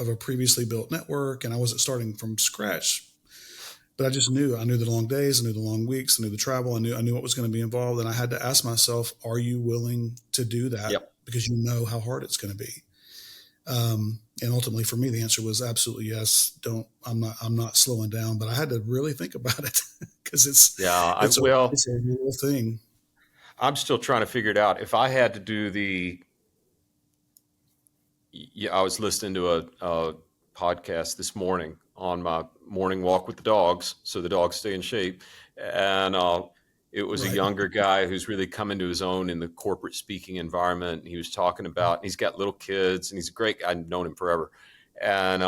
Speaker 4: a previously built network, and I wasn't starting from scratch, but I knew the long days, I knew the long weeks, I knew the travel, I knew what was going to be involved. And I had to ask myself, are you willing to do that?
Speaker 1: yep.
Speaker 4: Because you know how hard it's going to be. And ultimately for me, the answer was absolutely yes. I'm not slowing down, but I had to really think about it because
Speaker 1: Yeah,
Speaker 4: it's
Speaker 1: well,
Speaker 4: it's a real thing.
Speaker 1: I'm still trying to figure it out. If I had to do I was listening to a podcast this morning on my morning walk with the dogs, so the dogs stay in shape. And it was a
Speaker 4: Right.
Speaker 1: younger guy who's really come into his own in the corporate speaking environment. And he was talking about, and he's got little kids, and he's a great guy. I've known him forever. And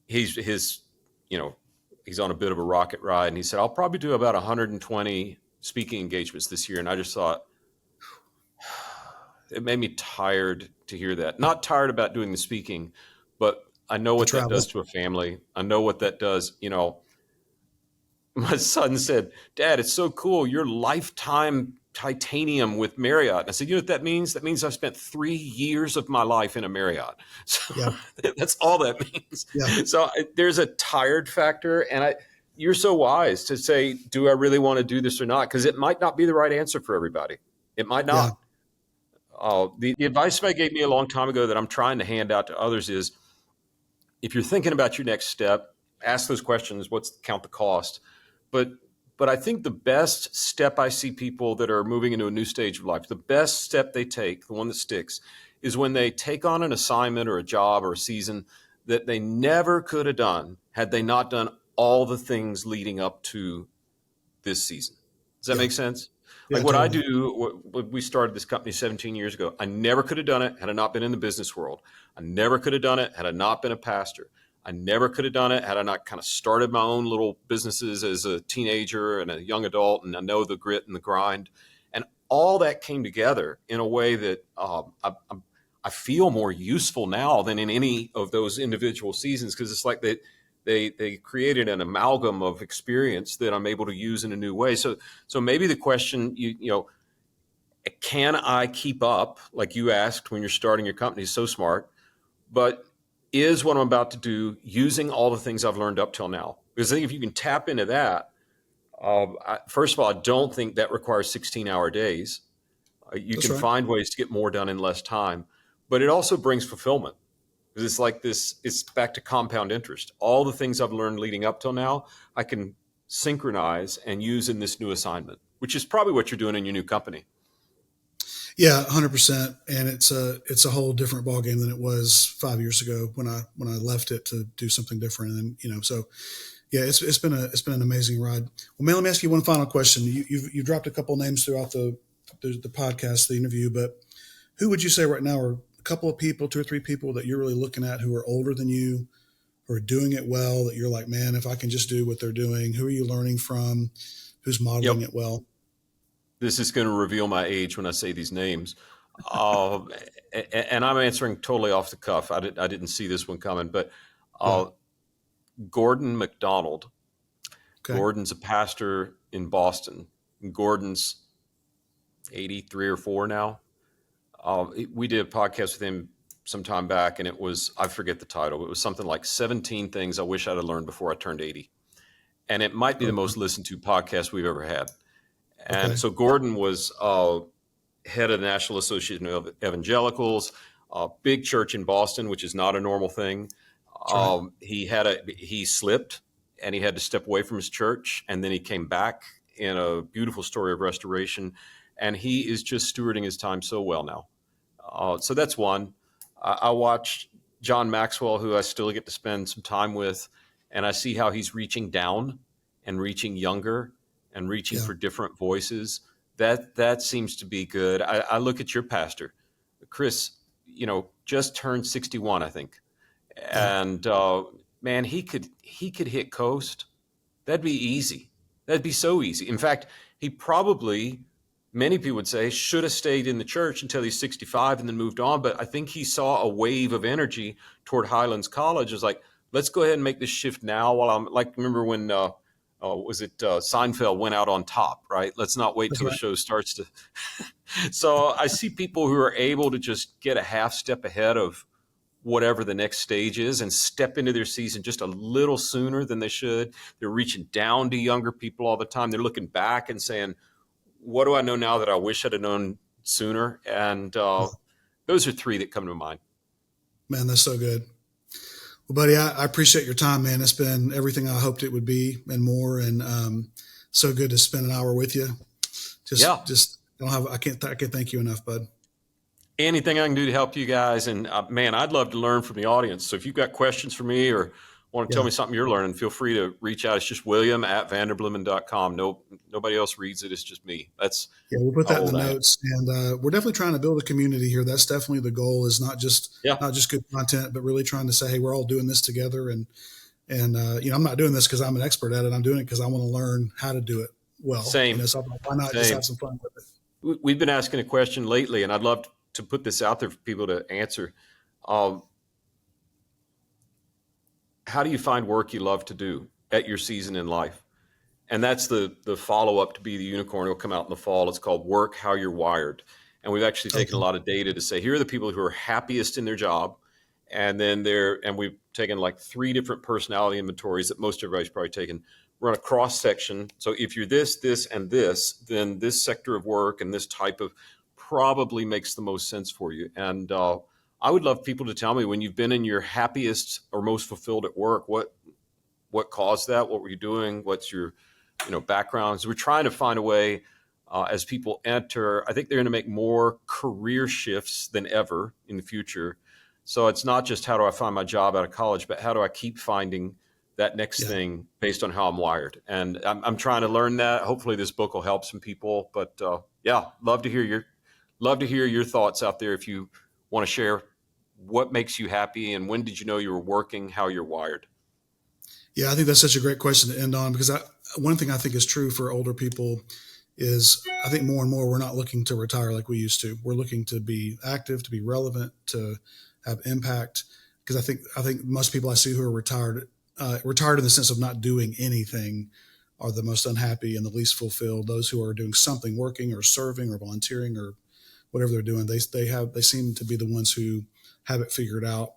Speaker 1: he's you know, he's on a bit of a rocket ride. And he said, I'll probably do about 120 speaking engagements this year. And I just thought, it made me tired to hear that. Not tired about doing the speaking, but I know
Speaker 4: The
Speaker 1: what that
Speaker 4: travel.
Speaker 1: does to a family. I know what that does. You know, my son said, Dad, it's so cool. You're lifetime titanium with Marriott. And I said, you know what that means? That means I've spent 3 years of my life in a Marriott. So
Speaker 4: Yeah.
Speaker 1: that's all that means.
Speaker 4: Yeah.
Speaker 1: So there's a tired factor. And you're so wise to say, do I really want to do this or not? Because it might not be the right answer for everybody. It might
Speaker 4: Yeah.
Speaker 1: not. The advice somebody gave me a long time ago that I'm trying to hand out to others is, if you're thinking about your next step, ask those questions. Count the cost? But I think the best step I see people that are moving into a new stage of life, the best step they take, the one that sticks, is when they take on an assignment or a job or a season that they never could have done had they not done all the things leading up to this season. Does that
Speaker 4: Yeah.
Speaker 1: make sense?
Speaker 4: Yeah.
Speaker 1: Like what I
Speaker 4: Totally.
Speaker 1: do, when we started this company 17 years ago, I never could have done it had I not been in the business world. I never could have done it had I not been a pastor. I never could have done it had I not kind of started my own little businesses as a teenager and a young adult. And I know the grit and the grind. And all that came together in a way that I feel more useful now than in any of those individual seasons, because it's like they created an amalgam of experience that I'm able to use in a new way. So maybe the question, you know, can I keep up, like you asked when you're starting your company, is so smart, but is what I'm about to do using all the things I've learned up till now? Because I think if you can tap into that, First of all, I don't think that requires 16-hour days. You
Speaker 4: That's
Speaker 1: can
Speaker 4: right.
Speaker 1: find ways to get more done in less time, but it also brings fulfillment. Because it's like this, it's back to compound interest. All the things I've learned leading up till now, I can synchronize and use in this new assignment, which is probably what you're doing in your new company.
Speaker 4: Yeah, 100%. And it's a whole different ballgame than it was 5 years ago when I left it to do something different. And so yeah, it's been an amazing ride. Well, man, let me ask you one final question. You've dropped a couple names throughout the podcast, the interview, but who would you say right now are a couple of people, two or three people that you're really looking at who are older than you, who are doing it well, that you're like, man, if I can just do what they're doing? Who are you learning from? Who's modeling
Speaker 1: Yep.
Speaker 4: it well?
Speaker 1: This is going to reveal my age when I say these names. Uh, and I'm answering totally off the cuff. I didn't see this one coming, but
Speaker 4: Yeah.
Speaker 1: uh, Gordon MacDonald.
Speaker 4: Okay.
Speaker 1: Gordon's a pastor in Boston. Gordon's 83 or 4 now. We did a podcast with him some time back, and it was, I forget the title, but it was something like 17 things I wish I'd have learned before I turned 80. And it might be the
Speaker 4: Okay.
Speaker 1: most listened to podcast we've ever had. And
Speaker 4: Okay.
Speaker 1: so Gordon was head of the National Association of Evangelicals, a big church in Boston, which is not a normal thing.
Speaker 4: That's right.
Speaker 1: He slipped and he had to step away from his church, and then he came back in a beautiful story of restoration. And he is just stewarding his time so well now. So that's one. I watched John Maxwell, who I still get to spend some time with, and I see how he's reaching down and reaching younger and reaching
Speaker 4: Yeah.
Speaker 1: for different voices. That seems to be good. I look at your pastor, Chris. Just turned 61, I think,
Speaker 4: Yeah.
Speaker 1: and man, he could hit coast. That'd be easy. That'd be so easy. In fact, he probably, many people would say, should have stayed in the church until he's 65 and then moved on. But I think he saw a wave of energy toward Highlands College. It was like, let's go ahead and make this shift now. While I'm like, remember when Seinfeld went out on top, right? Let's not wait
Speaker 4: That's
Speaker 1: till the
Speaker 4: right.
Speaker 1: show starts to. So I see people who are able to just get a half step ahead of whatever the next stage is and step into their season just a little sooner than they should. They're reaching down to younger people all the time. They're looking back and saying, what do I know now that I wish I'd have known sooner? And
Speaker 4: Yeah.
Speaker 1: those are three that come to mind.
Speaker 4: Man, that's so good. Well, buddy, I appreciate your time, man. It's been everything I hoped it would be and more. And so good to spend an hour with you.
Speaker 1: Yeah.
Speaker 4: I can't thank you enough, bud.
Speaker 1: Anything I can do to help you guys. And man, I'd love to learn from the audience. So if you've got questions for me or want to tell
Speaker 4: Yeah.
Speaker 1: me something you're learning, feel free to reach out. It's just William@Vanderbloemen.com. Nobody else reads it. It's just me. That's
Speaker 4: Yeah, we'll put
Speaker 1: how
Speaker 4: that in
Speaker 1: old
Speaker 4: the
Speaker 1: I am.
Speaker 4: notes, and we're definitely trying to build a community here. That's definitely the goal. Is not just
Speaker 1: Yeah.
Speaker 4: good content, but really trying to say, hey, we're all doing this together. And I'm not doing this because I'm an expert at it. I'm doing it because I want to learn how to do it well.
Speaker 1: Same.
Speaker 4: So why not just
Speaker 1: Same.
Speaker 4: have some fun with it?
Speaker 1: We've been asking a question lately, and I'd love to put this out there for people to answer. How do you find work you love to do at your season in life? And that's the follow-up to Be the Unicorn. It'll come out in the fall. It's called Work How You're Wired. And we've actually taken a lot of data to say, here are the people who are happiest in their job. And then we've taken like 3 different personality inventories that most everybody's probably taken. Run a cross section. So if you're this, this, and this, then this sector of work and this type of probably makes the most sense for you. And I would love people to tell me when you've been in your happiest or most fulfilled at work, what caused that? What were you doing? What's your backgrounds? We're trying to find a way as people enter. I think they're going to make more career shifts than ever in the future. So it's not just how do I find my job out of college, but how do I keep finding that next thing based on how I'm wired. And I'm trying to learn that. Hopefully this book will help some people. But love to hear your thoughts out there. If you want to share what makes you happy and when did you know you were working, how you're wired.
Speaker 4: Yeah, I think that's such a great question to end on, because one thing I think is true for older people is I think more and more we're not looking to retire like we used to. We're looking to be active, to be relevant, to have impact. Because I think most people I see who are retired in the sense of not doing anything are the most unhappy and the least fulfilled. Those who are doing something, working or serving or volunteering or whatever they're doing, they seem to be the ones who have it figured out.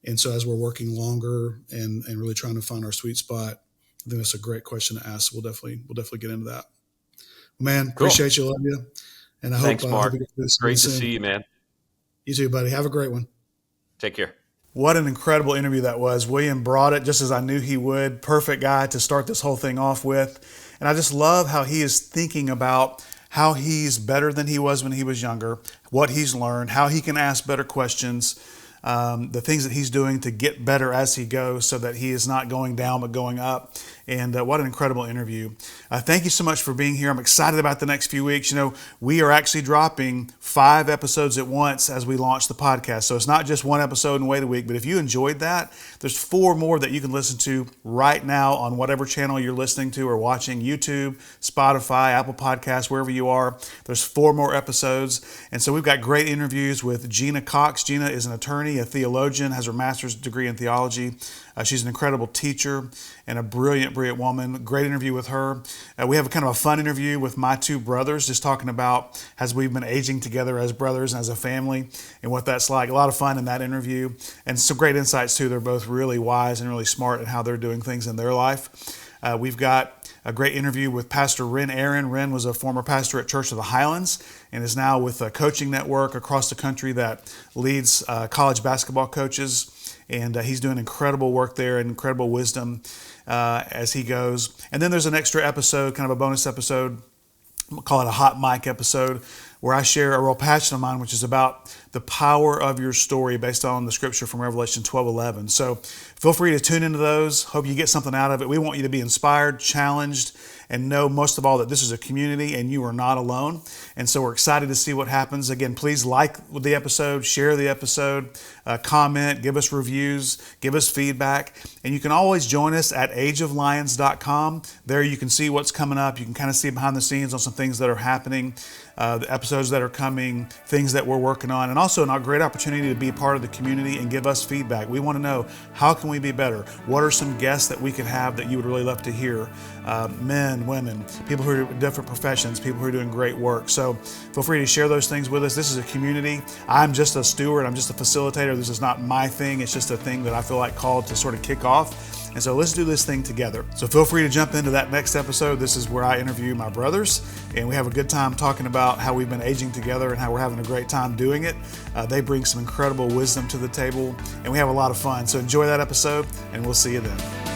Speaker 4: And so as we're working longer and really trying to find our sweet spot, I think that's a great question to ask. We'll definitely get into that. Man,
Speaker 1: Cool.
Speaker 4: appreciate you, love you, and I
Speaker 1: Thanks,
Speaker 4: hope
Speaker 1: Mark.
Speaker 4: we get to do this
Speaker 1: Great
Speaker 4: again
Speaker 1: to
Speaker 4: soon.
Speaker 1: see you, man.
Speaker 4: You too, buddy. Have a great one.
Speaker 1: Take care.
Speaker 3: What an incredible interview that was. William brought it just as I knew he would. Perfect guy to start this whole thing off with. And I just love how he is thinking about how he's better than he was when he was younger, what he's learned, how he can ask better questions, the things that he's doing to get better as he goes so that he is not going down but going up. And what an incredible interview. Thank you so much for being here. I'm excited about the next few weeks. You know, we are actually dropping 5 episodes at once as we launch the podcast. So it's not just one episode and wait a week, but if you enjoyed that, there's 4 more that you can listen to right now on whatever channel you're listening to or watching, YouTube, Spotify, Apple Podcasts, wherever you are. There's 4 more episodes. And so we've got great interviews with Gina Cox. Gina is an attorney, a theologian, has her master's degree in theology. She's an incredible teacher and a brilliant woman. Great interview with her. We have a kind of a fun interview with my 2 brothers, just talking about as we've been aging together as brothers and as a family and what that's like. A lot of fun in that interview and some great insights too. They're both really wise and really smart in how they're doing things in their life. We've got a great interview with Pastor Ren Aaron. Ren was a former pastor at Church of the Highlands and is now with a coaching network across the country that leads college basketball coaches. And he's doing incredible work there and incredible wisdom as he goes. And then there's an extra episode, kind of a bonus episode, we'll call it a hot mic episode, where I share a real passion of mine, which is about the power of your story based on the scripture from Revelation 12:11. So feel free to tune into those. Hope you get something out of it. We want you to be inspired, challenged, and know most of all that this is a community and you are not alone. And so we're excited to see what happens. Again, please like the episode, share the episode, comment, give us reviews, give us feedback. And you can always join us at ageoflions.com. There you can see what's coming up. You can kind of see behind the scenes on some things that are happening, the episodes that are coming, things that we're working on, and also a great opportunity to be part of the community and give us feedback. We want to know, how can we be better? What are some guests that we could have that you would really love to hear? Men, women, people who are in different professions, people who are doing great work. So feel free to share those things with us. This is a community. I'm just a steward. I'm just a facilitator. This is not my thing. It's just a thing that I feel like called to sort of kick off. And so let's do this thing together. So feel free to jump into that next episode. This is where I interview my brothers, and we have a good time talking about how we've been aging together and how we're having a great time doing it. They bring some incredible wisdom to the table, and we have a lot of fun. So enjoy that episode, and we'll see you then.